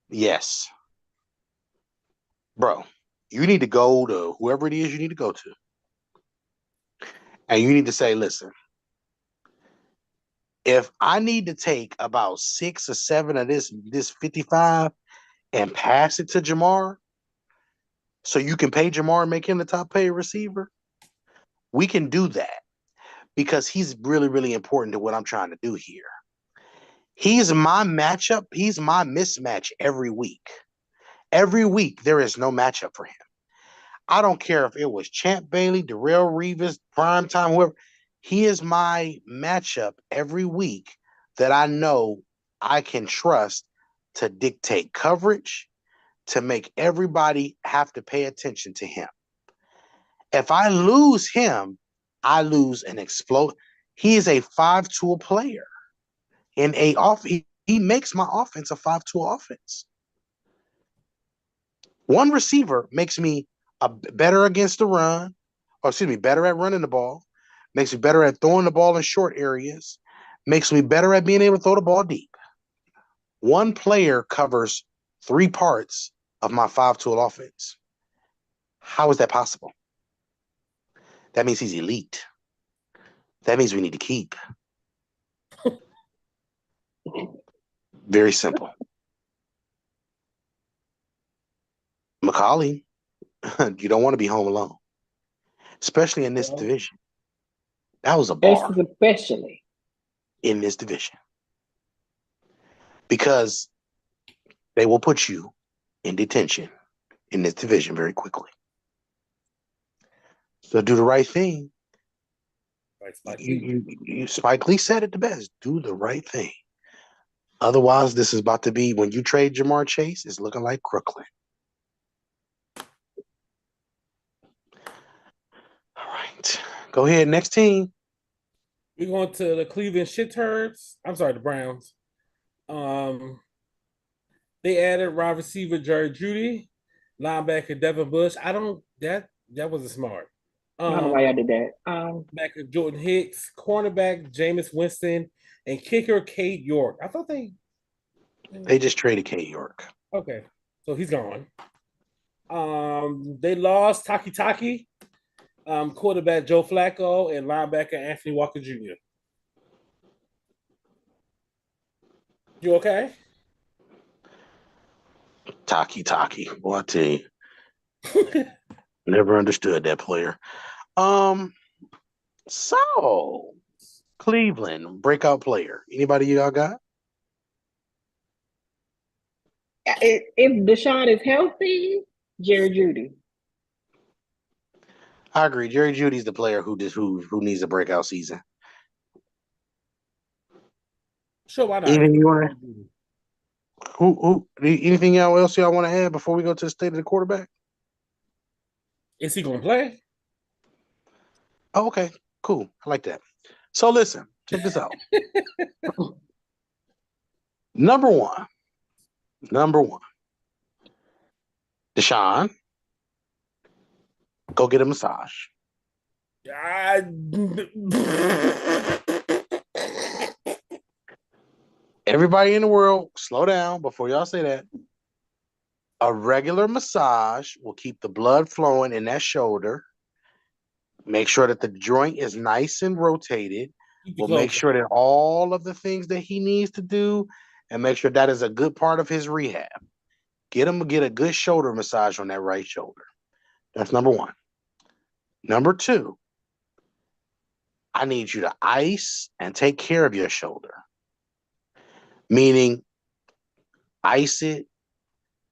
B: Yes. Bro, you need to go to whoever it is you need to go to. And you need to say, listen, if I need to take about 6 or 7 of this 55 and pass it to Jamar so you can pay Jamar and make him the top paid receiver, we can do that, because he's really, really important to what I'm trying to do here. He's my matchup. He's my mismatch every week. Every week, there is no matchup for him. I don't care if it was Champ Bailey, Darrelle Revis, Primetime, whoever. He is my matchup every week that I know I can trust to dictate coverage, to make everybody have to pay attention to him. If I lose him, I lose an explode. He is a 5-tool player. He makes my offense a 5-tool offense. One receiver makes me better against the run, better at running the ball, makes me better at throwing the ball in short areas, makes me better at being able to throw the ball deep. One player covers 3 parts of my 5-tool offense. How is that possible? That means he's elite. That means we need to keep. Very simple. Macaulay, you don't want to be home alone, especially in this division. That was a bar.
C: Especially
B: in this division. Because they will put you in detention in this division very quickly. So do the right thing. Spike Lee said it the best. Do the right thing. Otherwise, this is about to be, when you trade Jamar Chase, it's looking like Crooklyn. All right. Go ahead. Next team.
A: We're going to the Cleveland Shitturds. I'm sorry, the Browns. They added wide receiver Jerry Jeudy, linebacker Devin Bush. That wasn't smart.
C: I don't know why I did that.
A: Backer Jordan Hicks, cornerback Jameis Winston, and kicker Cade York. I thought they
B: just traded Cade York.
A: Okay, so he's gone. They lost Taki, quarterback Joe Flacco, and linebacker Anthony Walker Jr. You okay?
B: Taki. Boy, I tell you. Never understood that player. So Cleveland breakout player. Anybody y'all got?
C: If Deshaun is healthy, Jerry Jeudy.
B: I agree. Jerry Judy's the player who needs a breakout season.
A: Sure, why not?
B: Anything else y'all want to add before we go to the state of the quarterback?
A: Is he going to play?
B: Oh, okay, cool. I like that. So listen, check this out. Number one. Deshaun, go get a massage. Everybody in the world, slow down before y'all say that. A regular massage will keep the blood flowing in that shoulder. Make sure that the joint is nice and rotated. We'll make sure that all of the things that he needs to do, and make sure that is a good part of his rehab. Get a good shoulder massage on that right shoulder. That's number one. Number two, I need you to ice and take care of your shoulder. Meaning, ice it.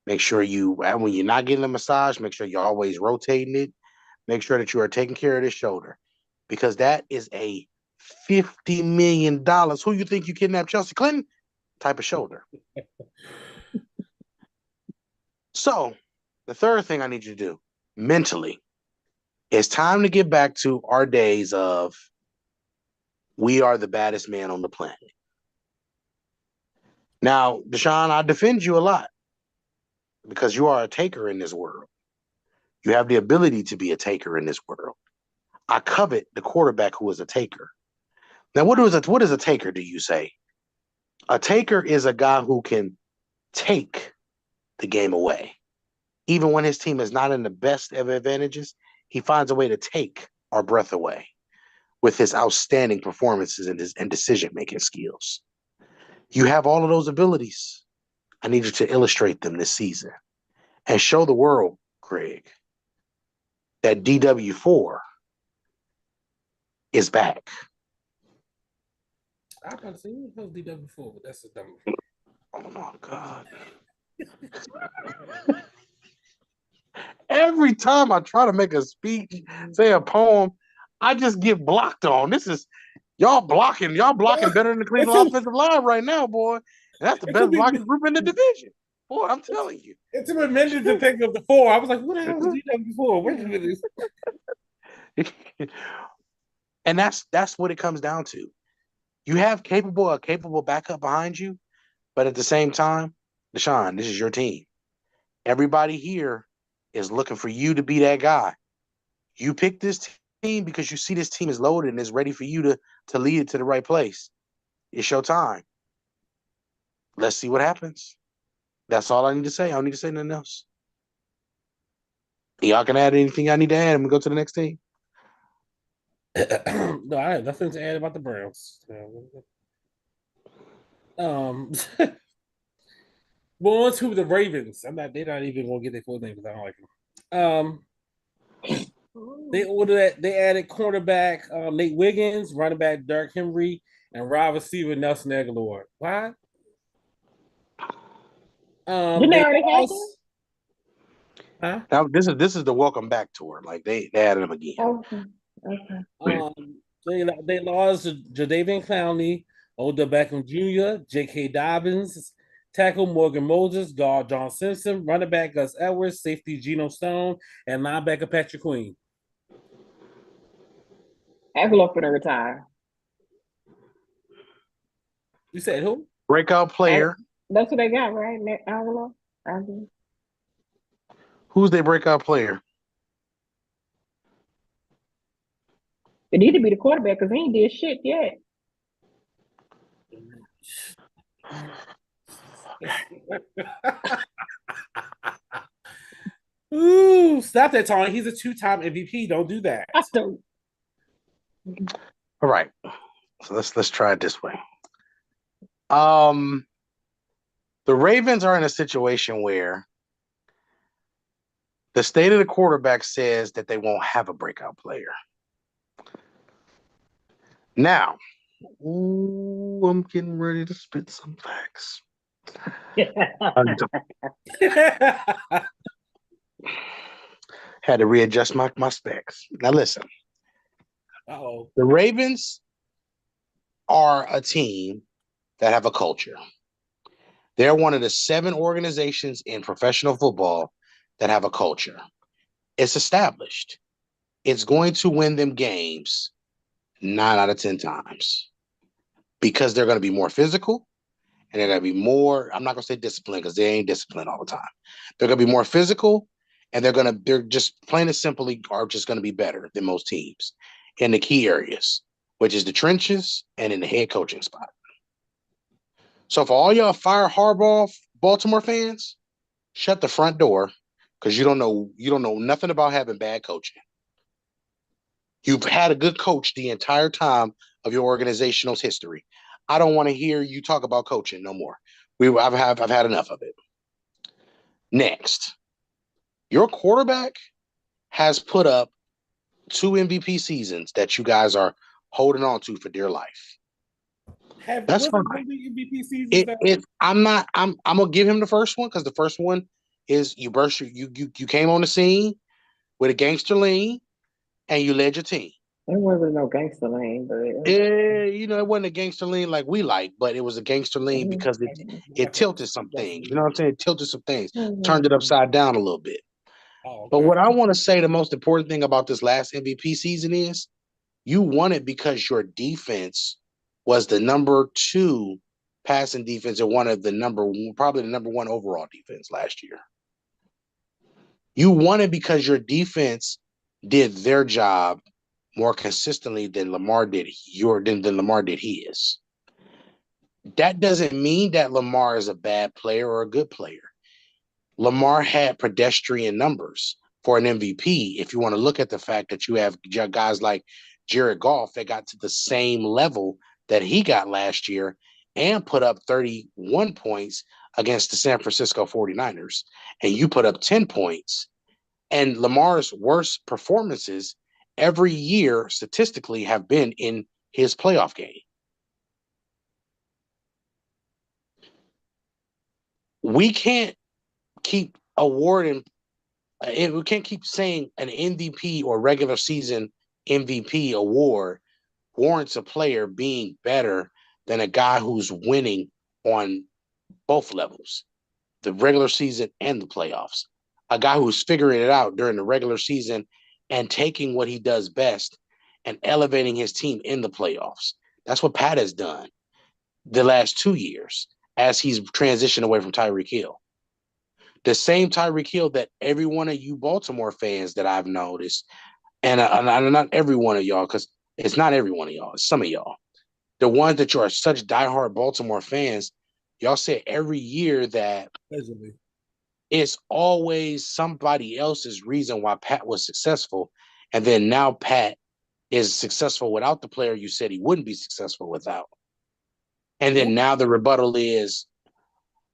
B: Make sure when you're not getting a massage, make sure you're always rotating it. Make sure that you are taking care of this shoulder, because that is a $50 million. Who you think you kidnapped, Chelsea Clinton? Type of shoulder. So the third thing I need you to do mentally, it's time to get back to our days of we are the baddest man on the planet. Now, Deshaun, I defend you a lot because you are a taker in this world. You have the ability to be a taker in this world. I covet the quarterback who is a taker. Now, what is a taker, do you say? A taker is a guy who can take the game away. Even when his team is not in the best of advantages, he finds a way to take our breath away with his outstanding performances and decision-making skills. You have all of those abilities. I need you to illustrate them this season and show the world, Craig, that DW4 is back.
A: I can't see you know DW4, but that's a dumb.
B: Oh my God. Every time I try to make a speech, say a poem, I just get blocked on. This is y'all blocking better than the Cleveland offensive line right now, boy. And that's the best blocking group in the division. Boy, I'm telling you.
A: It's a amended to pick up the 4. I was like, what the hell is DW4? Wait a minute.
B: And that's what it comes down to. You have a capable backup behind you, but at the same time, Deshaun, this is your team. Everybody here is looking for you to be that guy. You pick this team because you see this team is loaded and is ready for you to lead it to the right place. It's your time. Let's see what happens. That's all I need to say. I don't need to say nothing else. Y'all can add anything I need to add and we go to the next team.
A: No, I have nothing to add about the Browns. Well, on to the Ravens. They're not even gonna get their full name because I don't like them. They added cornerback Nate Wiggins, running back Derrick Henry, and wide receiver Nelson Aguilar. Why?
C: Didn't they
A: They
C: already have
A: lost. Huh?
B: Now this is the welcome back tour. Like they added them again.
C: Okay.
A: They lost Jadavian Clowney, Odell Beckham Jr., J.K. Dobbins, tackle Morgan Moses, guard John Simpson, running back Gus Edwards, safety Geno Stone, and linebacker Patrick Queen.
C: Aguilar finna retire.
A: You said who?
B: Breakout player.
C: That's what they got, right? Aguilar.
B: Who's their breakout player?
C: It need to be the quarterback because he ain't did shit yet.
A: Ooh, stop that, Tony. He's a two-time MVP. Don't do that.
C: I still.
B: All right. So let's try it this way. The Ravens are in a situation where the state of the quarterback says that they won't have a breakout player. Now, I'm getting ready to spit some facts. Had to readjust my specs. Now listen.
A: Uh-oh.
B: The Ravens are a team that have a culture. They're one of the 7 organizations in professional football that have a culture. It's established. It's going to win them games 9 out of 10 times because they're going to be more physical and they're going to be more, I'm not going to say disciplined because they ain't disciplined all the time. They're going to be more physical and they're just plain and simply are just going to be better than most teams in the key areas, which is the trenches and in the head coaching spot. So for all y'all fire Harbaugh Baltimore fans, shut the front door because you don't know nothing about having bad coaching. You've had a good coach the entire time of your organizational's history. I don't want to hear you talk about coaching no more. I've had enough of it. Next, your quarterback has put up 2 MVP seasons that you guys are holding on to for dear life. That's fine.
A: MVP season?
B: I'm gonna give him the first one because the first one is you came on the scene with a gangster lean and you led your team.
C: It wasn't no gangster lean, but
B: it wasn't a gangster lean like we like, but it was a gangster lean because it tilted some things. You know what I'm saying? It tilted some things, turned it upside down a little bit.
A: Oh, okay.
B: But what I want to say, the most important thing about this last MVP season is you won it because your defense was the number 2 passing defense and probably the number 1 overall defense last year. You won it because your defense did their job more consistently than Lamar did his. That doesn't mean that Lamar is a bad player or a good player. Lamar had pedestrian numbers for an MVP. If you want to look at the fact that you have guys like Jared Goff that got to the same level that he got last year and put up 31 points against the San Francisco 49ers, and you put up 10 points, and Lamar's worst performances every year statistically have been in his playoff game. We can't keep awarding, we can't keep saying an MVP or regular season MVP award warrants a player being better than a guy who's winning on both levels, the regular season and the playoffs. A guy who's figuring it out during the regular season and taking what he does best and elevating his team in the playoffs. That's what Pat has done the last 2 years as he's transitioned away from Tyreek Hill. The same Tyreek Hill that every one of you Baltimore fans that I've noticed, and not every one of y'all, because it's not every one of y'all, it's some of y'all. The ones that you are such diehard Baltimore fans, y'all say every year that it's always somebody else's reason why Pat was successful. And then now Pat is successful without the player you said he wouldn't be successful without. And then now the rebuttal is,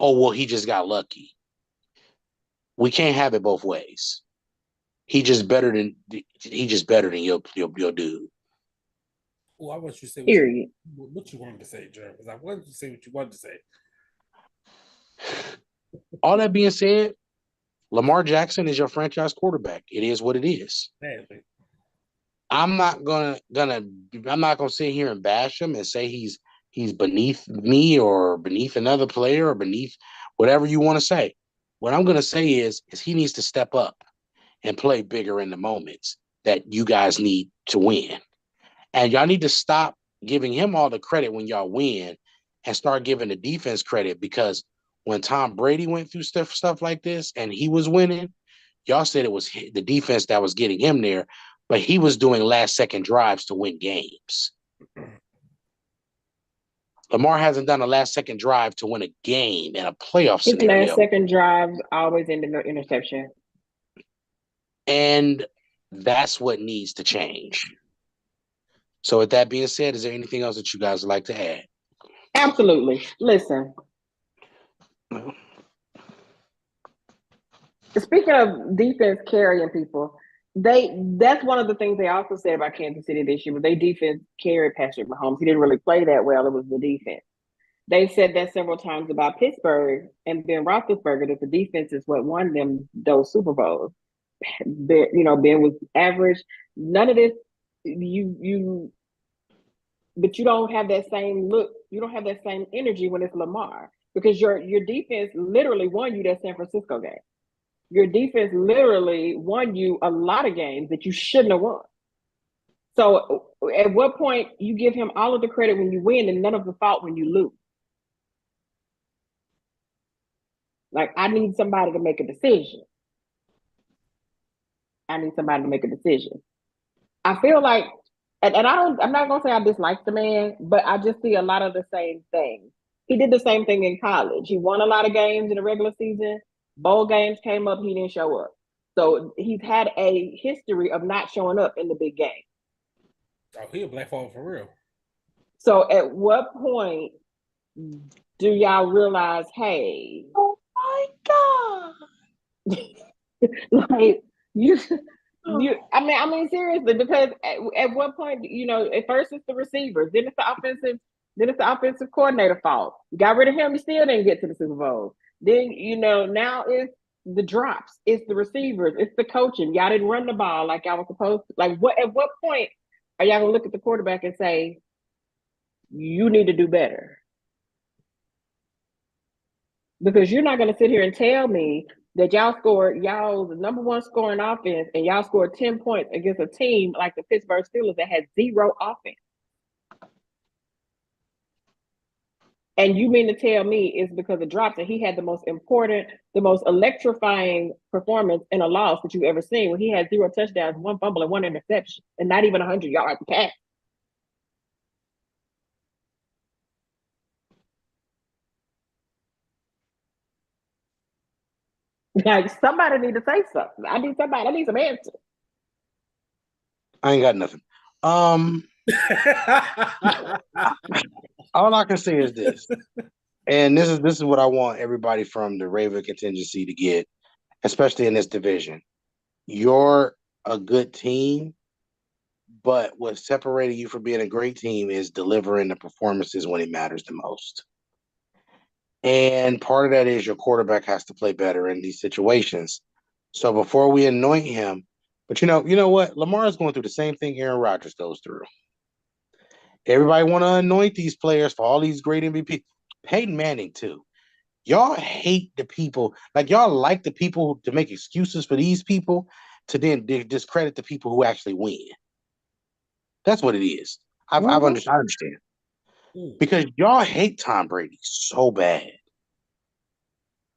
B: oh, well, he just got lucky. We can't have it both ways. He just better than your dude.
A: Well, I want you to say
C: Period.
A: what you wanted to say, Jerry, because I wanted you to say what you wanted to say.
B: All that being said, Lamar Jackson is your franchise quarterback. It is what it is.
A: Badly.
B: I'm not gonna sit here and bash him and say he's beneath me or beneath another player or beneath whatever you want to say. What I'm gonna say is he needs to step up and play bigger in the moments that you guys need to win. And y'all need to stop giving him all the credit when y'all win and start giving the defense credit, because when Tom Brady went through stuff like this and he was winning, y'all said it was the defense that was getting him there, but he was doing last-second drives to win games. Lamar hasn't done a last-second drive to win a game in a playoff scenario.
C: His last-second drives always end in an interception.
B: And that's what needs to change. So with that being said, is there anything else that you guys would like to add?
C: Absolutely. Listen. Speaking of defense carrying people, that's one of the things they also said about Kansas City this year, but their defense carried Patrick Mahomes. He didn't really play that well. It was the defense. They said that several times about Pittsburgh and Ben Roethlisberger, that the defense is what won them those Super Bowls. Ben was average. None of this, but you don't have that same look. You don't have that same energy when it's Lamar, because your defense literally won you that San Francisco game. Your defense literally won you a lot of games that you shouldn't have won. So at what point you give him all of the credit when you win and none of the fault when you lose? Like, I need somebody to make a decision. I feel like, and I'm not gonna say I dislike the man, but I just see a lot of the same things. He did the same thing in college. He won a lot of games in the regular season. Bowl games came up, he didn't show up. So he's had a history of not showing up in the big game.
A: Oh, he a black father for real.
C: So at what point do y'all realize, hey, oh my God, like you, I mean, seriously, because at what point, at first it's the receivers, then it's the offensive coordinator fault. You got rid of him, you still didn't get to the Super Bowl. Then, now it's the drops, it's the receivers, it's the coaching. Y'all didn't run the ball like y'all was supposed to. Like, at what point are y'all gonna look at the quarterback and say, you need to do better? Because you're not gonna sit here and tell me that y'all the number one scoring offense, and y'all scored 10 points against a team like the Pittsburgh Steelers that had zero offense. And you mean to tell me it's because of drops that he had the most important, the most electrifying performance in a loss that you've ever seen, when he had 0 touchdowns, 1 fumble, and 1 interception, and not even 100 yards pass? Like, somebody need to say something. I need some answers.
B: I ain't got nothing. All I can say is this, and this is what I want everybody from the Raven contingency to get, especially in this division. You're a good team, but what's separating you from being a great team is delivering the performances when it matters the most. And part of that is your quarterback has to play better in these situations. So before we anoint him, but you know what? Lamar is going through the same thing Aaron Rodgers goes through. Everybody want to anoint these players for all these great MVP. Peyton Manning too. Y'all hate the people, like y'all like the people to make excuses for these people to then discredit the people who actually win. That's what it is. I understand.
A: Ooh.
B: because y'all hate Tom Brady so bad.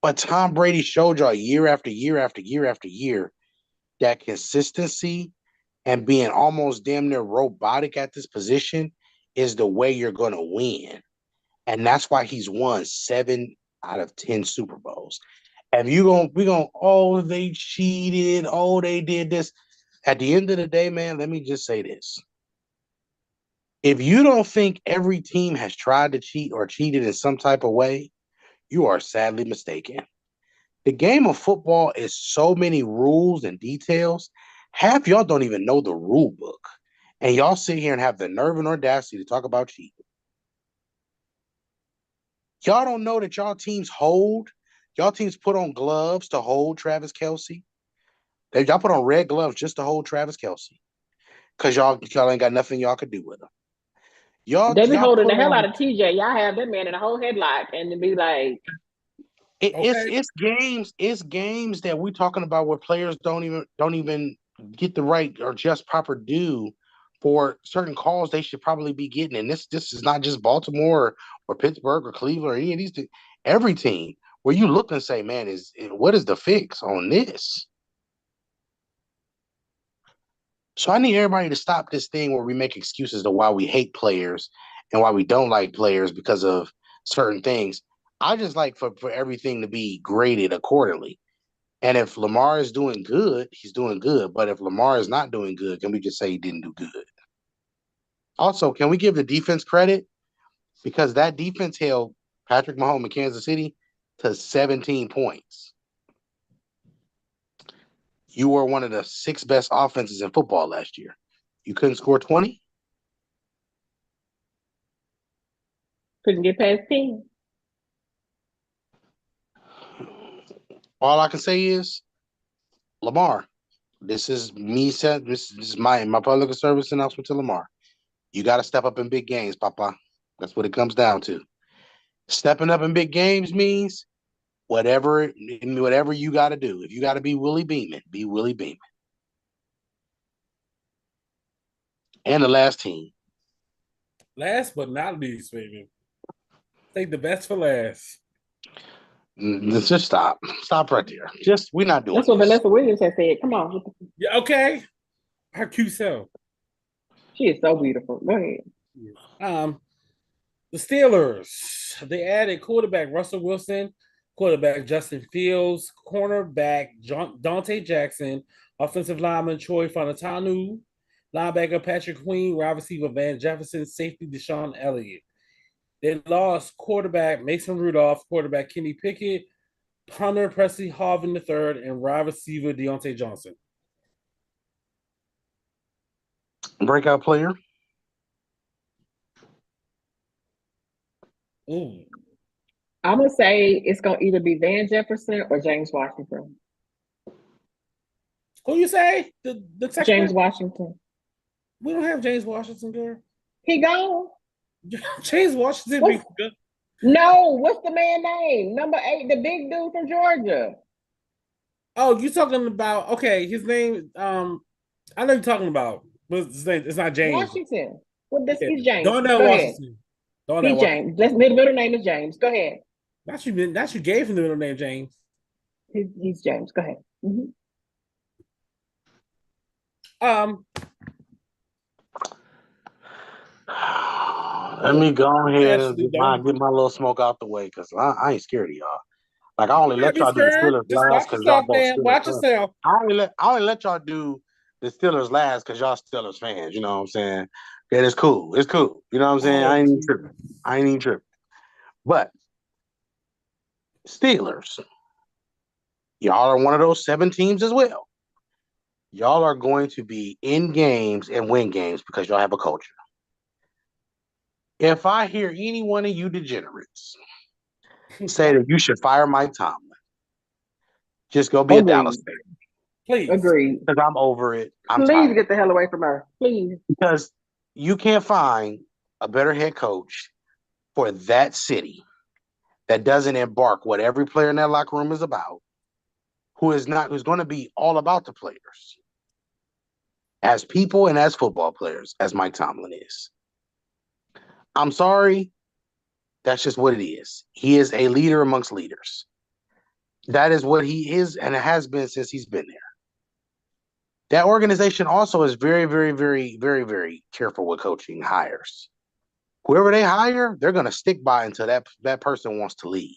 B: But Tom Brady showed y'all year after year after year after year that consistency and being almost damn near robotic at this position is the way you're going to win. And that's why he's won 7 out of 10 Super Bowls. And we gonna, oh, they cheated, oh, they did this. At the end of the day, man, let me just say this. If you don't think every team has tried to cheat or cheated in some type of way, you are sadly mistaken. The game of football is so many rules and details. Half y'all don't even know the rule book. And y'all sit here and have the nerve and audacity to talk about cheating. Y'all don't know that y'all teams put on gloves to hold Travis Kelce. Y'all put on red gloves just to hold Travis Kelce. Because y'all ain't got nothing y'all could do with him.
C: They be
B: Y'all
C: holding
B: put
C: the hell out
B: on
C: of TJ. Y'all have that man in a whole headlock and to be like,
A: Okay.
B: it's games that we're talking about where players don't even get the right or just proper due for certain calls they should probably be getting. And this is not just Baltimore or Pittsburgh or Cleveland or any of these every team where you look and say, man, what is the fix on this? So I need everybody to stop this thing where we make excuses to why we hate players and why we don't like players because of certain things. I just like for everything to be graded accordingly. And if Lamar is doing good, he's doing good. But if Lamar is not doing good, can we just say he didn't do good? Also, can we give the defense credit? Because that defense held Patrick Mahomes in Kansas City to 17 points. You were one of the 6 best offenses in football last year. You couldn't score 20?
C: couldn't get past 10.
B: All I can say is, Lamar, this is me said this is my public service announcement to Lamar. You got to step up in big games, Papa. That's what it comes down to. Stepping up in big games means whatever you got to do. If you got to be Willie Beeman, be Willie Beeman. And the last team.
A: Last but not least, baby. Take the best for last.
B: Just stop. Stop right there. Just we're not doing
C: That's what
B: this.
C: Vanessa Williams has said. Come on.
A: Yeah, okay. Her cute self.
C: She is so beautiful. Go ahead.
A: Um, the Steelers. They added quarterback Russell Wilson, quarterback Justin Fields, cornerback Dante Jackson, offensive lineman Troy Fonatanu, linebacker Patrick Queen, wide receiver Van Jefferson, safety Deshaun Elliott. They lost quarterback Mason Rudolph, quarterback Kenny Pickett, punter Presley Harvin III, and wide receiver Deontay Johnson.
B: Breakout player.
A: Ooh.
C: I'm gonna say it's gonna either be Van Jefferson or James Washington.
A: Who you say? The
C: James
A: Texans?
C: Washington.
A: We don't have James Washington, girl.
C: He gone.
A: James Washington be
C: What's
A: good.
C: no? What's the man name? Number 8, the big dude from Georgia.
A: Oh, you talking about his name, I know you're talking about, but his name, it's not James.
C: Washington. Well, this
A: Yeah.
C: he's James.
A: Darnell
C: Go ahead.
A: Washington. Darnell
C: He's
A: Washington.
C: James. That's his middle name is James. Go ahead.
A: Not you gave him the middle name James.
C: He's James. Go ahead. Mm-hmm.
A: Um
B: Let me go ahead and
A: Ashley,
B: get my little smoke out the way because I ain't scared of y'all. Like I
A: you
B: only
A: gotta
B: let
A: be
B: y'all do the
A: scared.
B: Steelers
A: Just
B: last
A: watch
B: because y'all
A: yourself,
B: both
A: man.
B: Steelers
A: Watch
B: fans.
A: yourself.
B: I only let y'all do the Steelers last because y'all Steelers fans. You know what I'm saying? Yeah, it's cool. It's cool. You know what I'm saying?
A: Oh,
B: I ain't even
A: geez.
B: tripping. I ain't even tripping. But Steelers, y'all are one of those 7 teams as well. Y'all are going to be in games and win games because y'all have a culture. If I hear any one of you degenerates say that you should fire Mike Tomlin, just go be a Dallas
C: Agreed.
B: fan
A: Please.
C: Agreed.
B: because I'm over it. I'm
C: Please
B: tired
C: get the hell away from her. Please.
B: because you can't find a better head coach for that city that doesn't embark what every player in that locker room is about, who's going to be all about the players as people and as football players, as Mike Tomlin is. I'm sorry. That's just what it is. He is a leader amongst leaders. That is what he is, and it has been since he's been there. That organization also is very, very, very, very, very careful with coaching hires. Whoever they hire, they're going to stick by until that person wants to leave.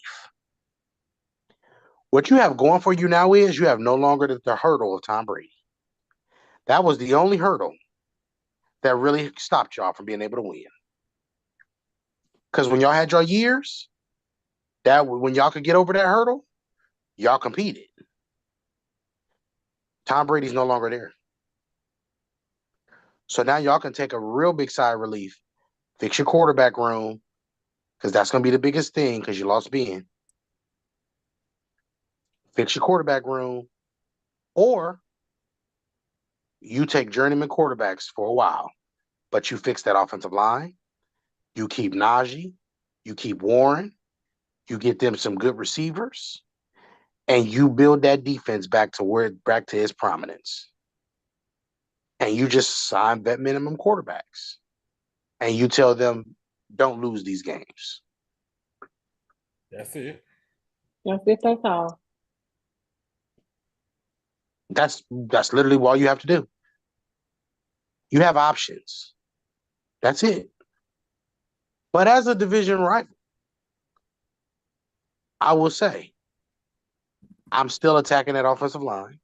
B: What you have going for you now is you have no longer the hurdle of Tom Brady. That was the only hurdle that really stopped y'all from being able to win. Because when y'all had your years, that when y'all could get over that hurdle, y'all competed. Tom Brady's no longer there. So now y'all can take a real big sigh of relief, fix your quarterback room, because that's going to be the biggest thing because you lost Ben. Fix your quarterback room, or you take journeyman quarterbacks for a while, but you fix that offensive line. You keep Najee, you keep Warren, you get them some good receivers, and you build that defense back to its prominence. And you just sign vet minimum quarterbacks, and you tell them don't lose these games.
A: That's it.
C: That's it. That's all.
B: That's literally all you have to do. You have options. That's it. But as a division rival, I will say, I'm still attacking that offensive line.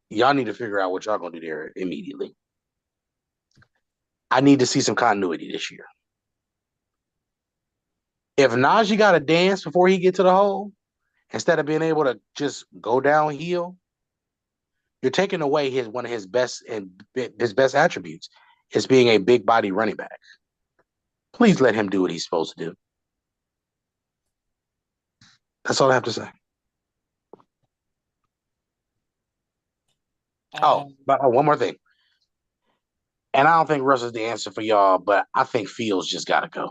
B: Y'all need to figure out what y'all going to do there immediately. I need to see some continuity this year. If Najee got to dance before he get to the hole, instead of being able to just go downhill, you're taking away one of his best attributes is being a big body running back. Please let him do what he's supposed to do. That's all I have to say. One more thing. And I don't think Russ is the answer for y'all, but I think Fields just got to go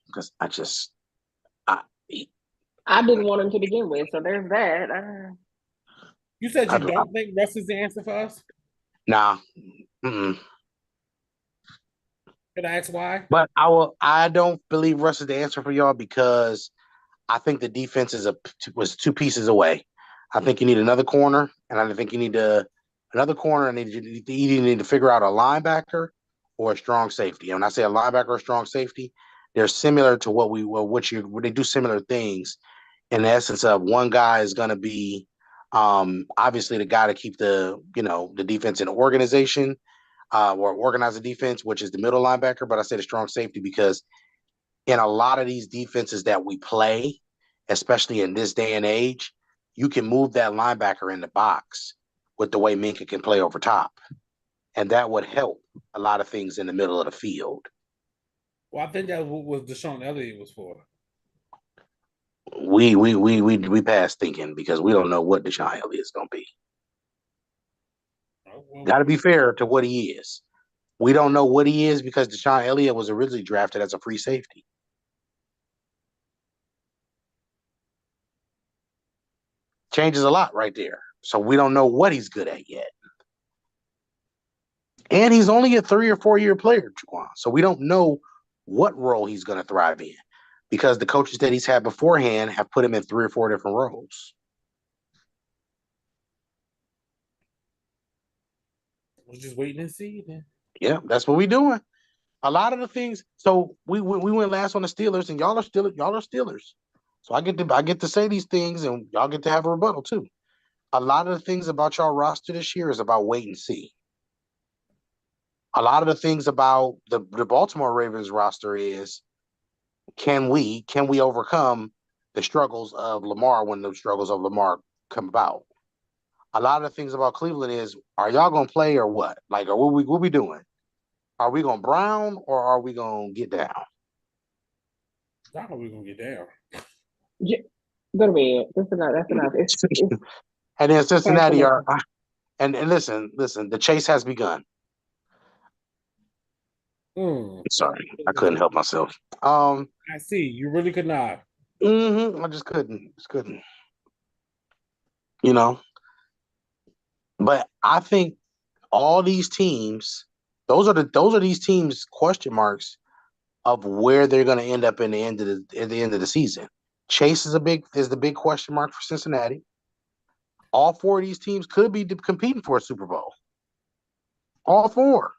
B: because I
C: didn't want him to begin with, so there's that.
A: You said you don't think Russ is the answer for us?
B: Nah.
A: Can I ask why?
B: But I don't believe Russ is the answer for y'all because I think the defense was two pieces away. I think you need another corner, and I think you need another corner, and you need to figure out a linebacker or a strong safety. And when I say a linebacker or a strong safety, they're similar to what they do similar things. In the essence of one guy is going to be obviously the guy to keep the defense in organization or organize the defense, which is the middle linebacker. But I say the strong safety because in a lot of these defenses that we play, especially in this day and age, you can move that linebacker in the box with the way Minka can play over top. And that would help a lot of things in the middle of the field.
A: Well, I think that was Deshaun Elliott was for.
B: We passed thinking because we don't know what Deshaun Elliott is going to be. Got to be fair to what he is. We don't know what he is because Deshaun Elliott was originally drafted as a free safety. Changes a lot right there. So we don't know what he's good at yet. And he's only a 3 or 4 year player, Jaquan. So we don't know what role he's going to thrive in because the coaches that he's had beforehand have put him in 3 or 4 different roles.
A: We're just waiting and see then.
B: Yeah, that's what we're doing. A lot of the things. So we went last on the Steelers, and y'all are Steelers. So I get to say these things, and y'all get to have a rebuttal too. A lot of the things about y'all roster this year is about wait and see. A lot of the things about the Baltimore Ravens roster is can we overcome the struggles of Lamar when the struggles of Lamar come about? A lot of the things about Cleveland is are y'all gonna play or what? Like, are what we doing? Are we gonna brown or are we gonna get down?
A: That's how we're gonna get down.
C: Yeah. Go to bed. That's enough. It's
B: and then Cincinnati are and listen, the chase has begun. Sorry, I couldn't help myself.
A: I see. You really could not.
B: I just couldn't. But I think all these teams Those are these teams' question marks of where they're going to end up in the end of the season. Chase is the big question mark for Cincinnati. All four of these teams could be competing for a Super Bowl. All four.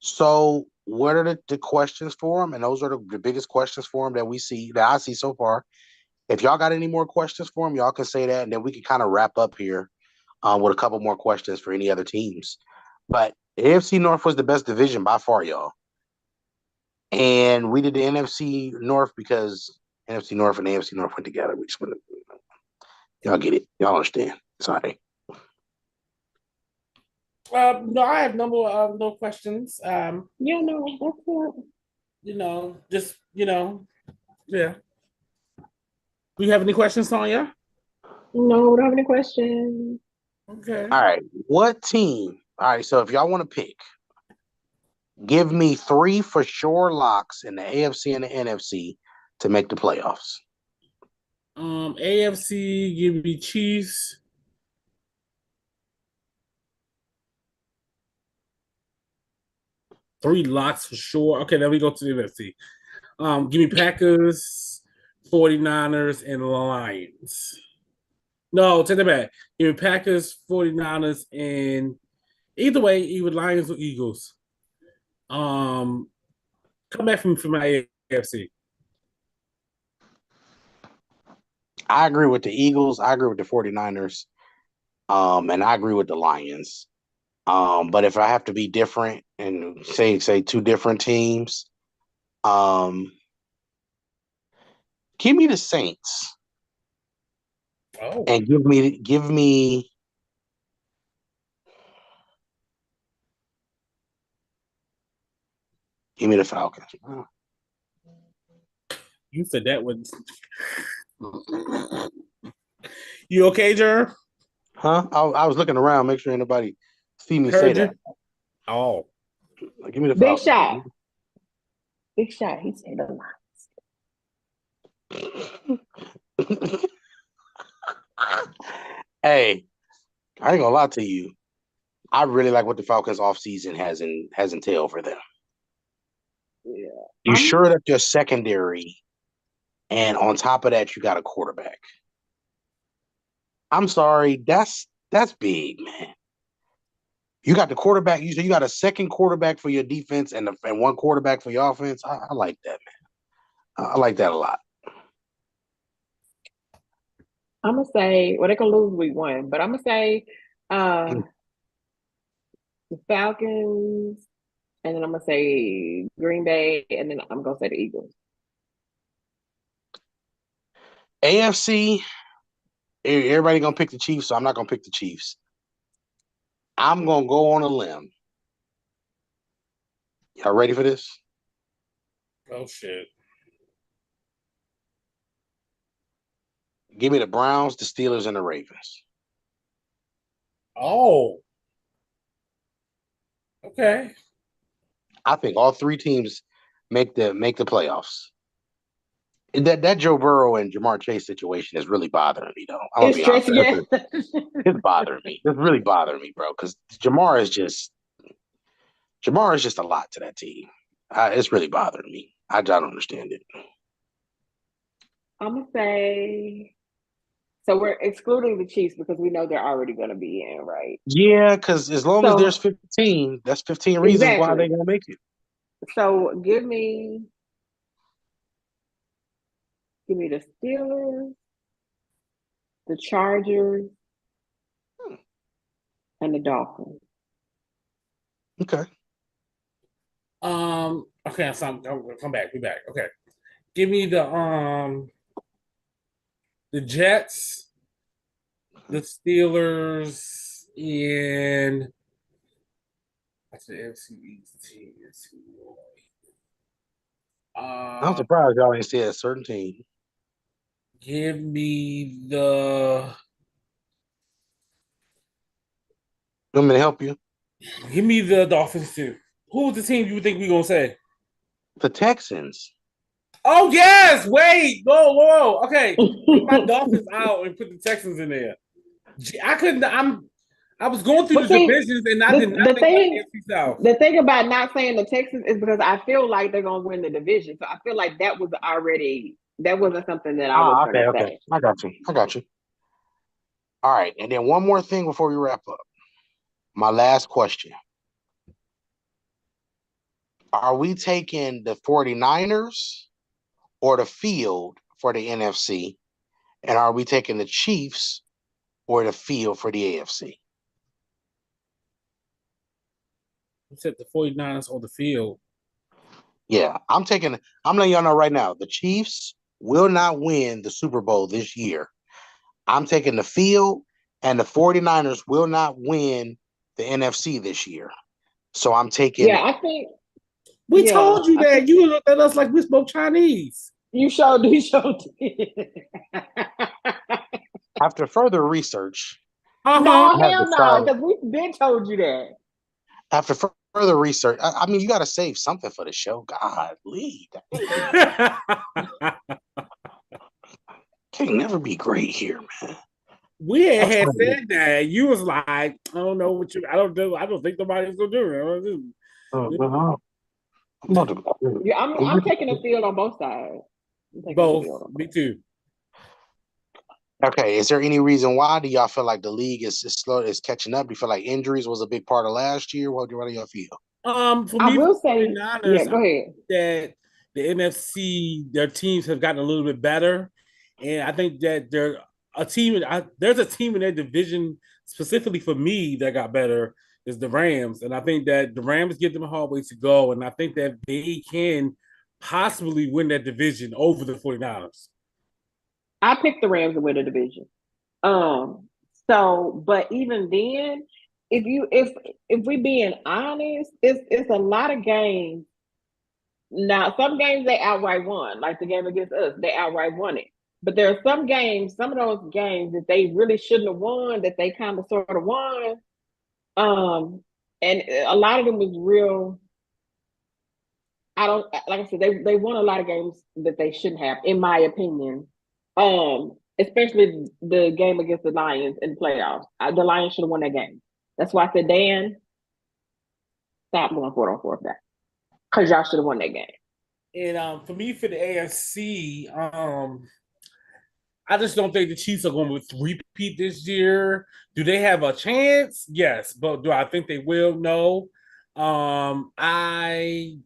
B: So what are the questions for them? And those are the biggest questions for them that I see so far. If y'all got any more questions for them, y'all can say that, and then we can kind of wrap up here with a couple more questions for any other teams. But the AFC North was the best division by far, y'all. And we did the NFC North because NFC North and AFC North went together. We just y'all get it. Y'all understand. Sorry.
A: No, I have no questions.
C: Yeah, no, that's it.
A: Just yeah. Do you have any questions, Sonya?
C: No, we don't have any questions.
A: Okay.
B: All right. What team? All right. So if y'all want to pick, give me 3 for sure locks in the AFC and the NFC to make the playoffs.
A: AFC, give me Chiefs. Three locks for sure. Okay, then we go to the NFC. Give me Packers, 49ers, and Lions. No, take that back. Give me Packers, 49ers, and either way, either Lions or Eagles. Come back from my AFC.
B: I agree with the Eagles. I agree with the 49ers. And I agree with the Lions. But if I have to be different and say two different teams, give me the Saints.
A: Oh.
B: And give me the Falcons.
A: You said that was. You okay, Jer?
B: Huh? I was looking around, make sure anybody see me say that.
A: Oh.
B: Give me the
C: Big
B: Falcons.
C: shot. Big shot. He said the
B: Lions. Hey, I ain't gonna lie to you. I really like what the Falcons offseason has entailed for them.
C: Yeah.
B: You sure that your secondary, and on top of that, you got a quarterback. I'm sorry, that's big, man. You got the quarterback. You got a second quarterback for your defense and one quarterback for your offense. I like that, man. I like that a lot.
C: I'm gonna say, well, they can lose week 1, but I'm gonna say the Falcons, and then I'm gonna say Green Bay, and then I'm gonna say the Eagles.
B: AFC, everybody gonna pick the Chiefs, so I'm not gonna pick the Chiefs. I'm gonna go on a limb. Y'all ready for this?
A: Oh shit.
B: Give me the Browns, the Steelers, and the Ravens.
A: Oh. Okay.
B: I think all 3 teams make the playoffs. That Joe Burrow and Jamar Chase situation is really bothering me, though. I'm gonna be honest. It's bothering me. It's really bothering me, bro. Because Jamar is just a lot to that team. It's really bothering me. I don't understand it.
C: I'm gonna say. So we're excluding the Chiefs because we know they're already going to be in, right?
B: Yeah, because as long as there's 15, that's 15 reasons why they're going to make it.
C: So give me the Steelers, the Chargers, and the Dolphins.
B: Okay.
A: Okay, so I'm come back. Be back. Okay. Give me the Jets, the Steelers, and that's the NFC East team.
B: I'm surprised y'all ain't said a certain team.
A: Give me the.
B: You want me to help you?
A: Give me the Dolphins too. Who's the team you think we're gonna say?
B: The Texans.
A: Oh yes! Wait, whoa. Okay, take my Dolphins out and put the Texans in there. I couldn't. I was going through
C: But
A: the
C: see,
A: divisions, and I did not think about the NFC South.
C: the thing about not saying the Texans is because I feel like they're gonna win the division. So I feel like that wasn't something that I was
B: Ah,
C: gonna
B: okay, okay.
C: say.
B: I got you. I got you. All right. And then one more thing before we wrap up. My last question. Are we taking the 49ers or the field for the NFC? And are we taking the Chiefs or the field for the AFC?
A: You said the 49ers on the field.
B: Yeah, I'm letting y'all know right now, the Chiefs will not win the Super Bowl this year. I'm taking the field, and the 49ers will not win the NFC this year. So I'm taking
C: Yeah, I think.
A: We
C: Yeah,
A: told you
C: I
A: that.
C: think
A: You looked at us like we spoke Chinese.
C: you showed. You showed.
B: after further research,
A: Uh-huh.
C: No,
B: I have
C: hell no,
B: decided
C: because we've been told you that.
B: after further research, I mean, you got to save something for the show. God, lead. Can't never be great here, man.
A: We
B: I'm
A: had
B: trying
A: said that. You was like, I don't know what you I don't do. I don't think nobody's gonna do it.
B: I'm about to,
C: Yeah, I'm taking the field on both sides. I'm taking the
A: Both.
C: field on
A: Me
C: both.
A: too.
B: okay, is there any reason why? Do y'all feel like the league is slow, is catching up? Do you feel like injuries was a big part of last year? What do y'all feel?
A: For
C: I
A: me, for
C: will
A: the
C: say, yeah,
A: 49ers, I
C: go ahead.
A: think that the NFC, their teams have gotten a little bit better. And I think that there's a team in their division specifically for me that got better is the Rams. And I think that the Rams give them a hard way to go. And I think that they can possibly win that division over the 49ers.
C: I picked the Rams to win the division. But even then, if we being honest, it's a lot of games. Now, some games they outright won, like the game against us, they outright won it. But there are some of those games that they really shouldn't have won, that they kind of sort of won. Um, and a lot of them was real. I don't like I said, they won a lot of games that they shouldn't have, in my opinion. Especially the game against the Lions in the playoffs. The Lions should have won that game. That's why I said, Dan, stop going 4 on 4 that. Because y'all should have won that game.
A: And for me, for the AFC, I just don't think the Chiefs are going to repeat this year. Do they have a chance? Yes, but do I think they will? No. I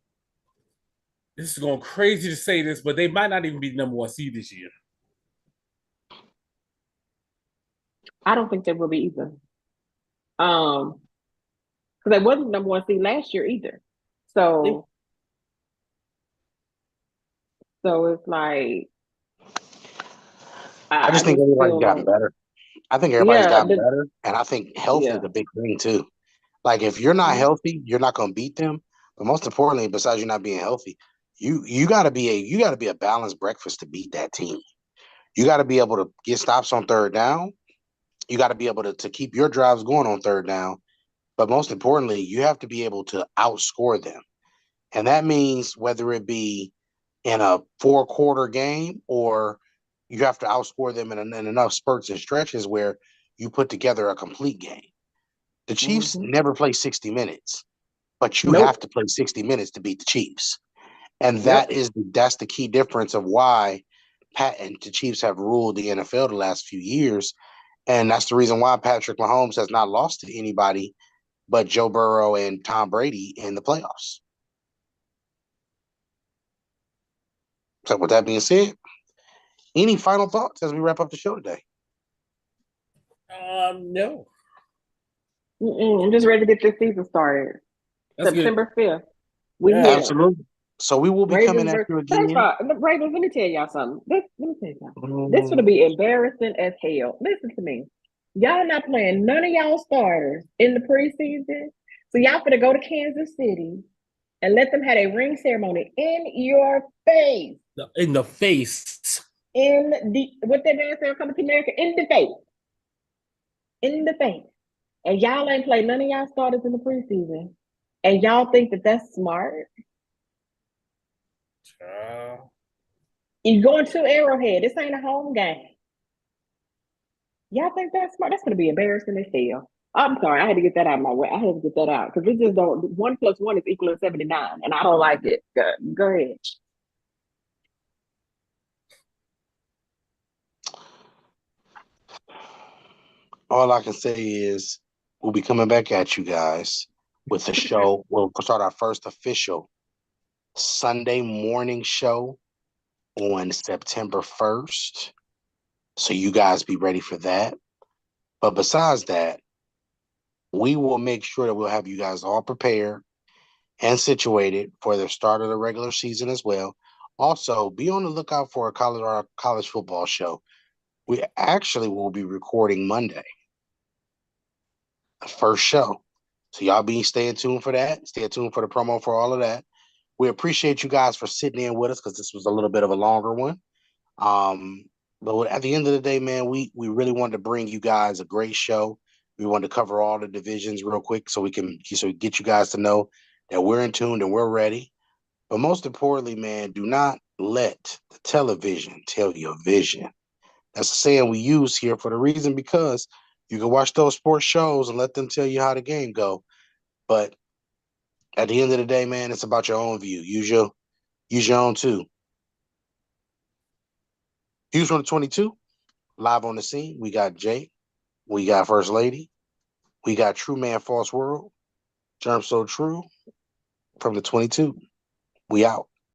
A: This is going crazy to say this, but they might not even be the number one seed this year.
C: I don't think they will be either. Because they wasn't number one seed last year either. So it's like
B: I
C: I
B: just think
C: just
B: everybody's
C: feel
B: gotten
C: like
B: better. I think everybody's
C: yeah,
B: gotten better, and I think health is
C: yeah.
B: a big thing too. Like if you're not
C: Mm-hmm.
B: healthy, you're not going to beat them. But most importantly, besides you not being healthy, you got to be a balanced breakfast to beat that team. You got to be able to get stops on third down. You got to be able to keep your drives going on third down. But most importantly, you have to be able to outscore them. And that means whether it be in a 4-quarter game or you have to outscore them in enough spurts and stretches where you put together a complete game. The Chiefs
C: Mm-hmm.
B: never play 60 minutes, but you have
C: Nope.
B: to play 60 minutes to beat the Chiefs. And
C: Yep.
B: that's the key difference of why Pat and the Chiefs have ruled the NFL the last few years. And that's the reason why Patrick Mahomes has not lost to anybody but Joe Burrow and Tom Brady in the playoffs. So with that being said, any final thoughts as we wrap up the show today?
A: No,
C: I'm just ready to get this season started.
A: that's good.
C: September 5th. We
A: Yeah.
C: here.
B: Absolutely. So we will be coming
C: Ravens
B: at
C: versus
B: you
C: first of
B: again.
C: all, Ravens, let me tell y'all something. Let me tell you something. This
B: Mm,
C: would be embarrassing as hell. Listen to me. Y'all not playing none of y'all starters in the preseason. So y'all finna go to Kansas City and let them have a ring ceremony in your face.
A: In the face.
C: In the what that man said coming to America, in the face. In the face. And y'all ain't played none of y'all starters in the preseason. And y'all think that that's smart? You going to Arrowhead. This ain't a home game. Y'all think that's smart? That's gonna be embarrassing as hell. I'm sorry, I had to get that out of my way. I had to get that out because we just don't. 1 + 1 is equal to 79, and I don't like it. Go ahead.
B: All I can say is we'll be coming back at you guys with the show. We'll start our first official Sunday morning show on September 1st. So you guys be ready for that. But besides that, we will make sure that we'll have you guys all prepared and situated for the start of the regular season as well. Also, be on the lookout for our college football show. We actually will be recording Monday, the first show. So y'all be staying tuned for that. Stay tuned for the promo for all of that. We appreciate you guys for sitting in with us because this was a little bit of a longer one. Um, but at the end of the day, man, we really wanted to bring you guys a great show. We wanted to cover all the divisions real quick so we get you guys to know that we're in tune and we're ready. But most importantly, man, do not let the television tell your vision. That's a saying we use here for the reason because you can watch those sports shows and let them tell you how the game go. But at the end of the day, man, it's about your own view. Use your own too. Views from the 22, live on the scene. We got Jay, we got First Lady, we got True Man False World, Germ So True from the 22. We out.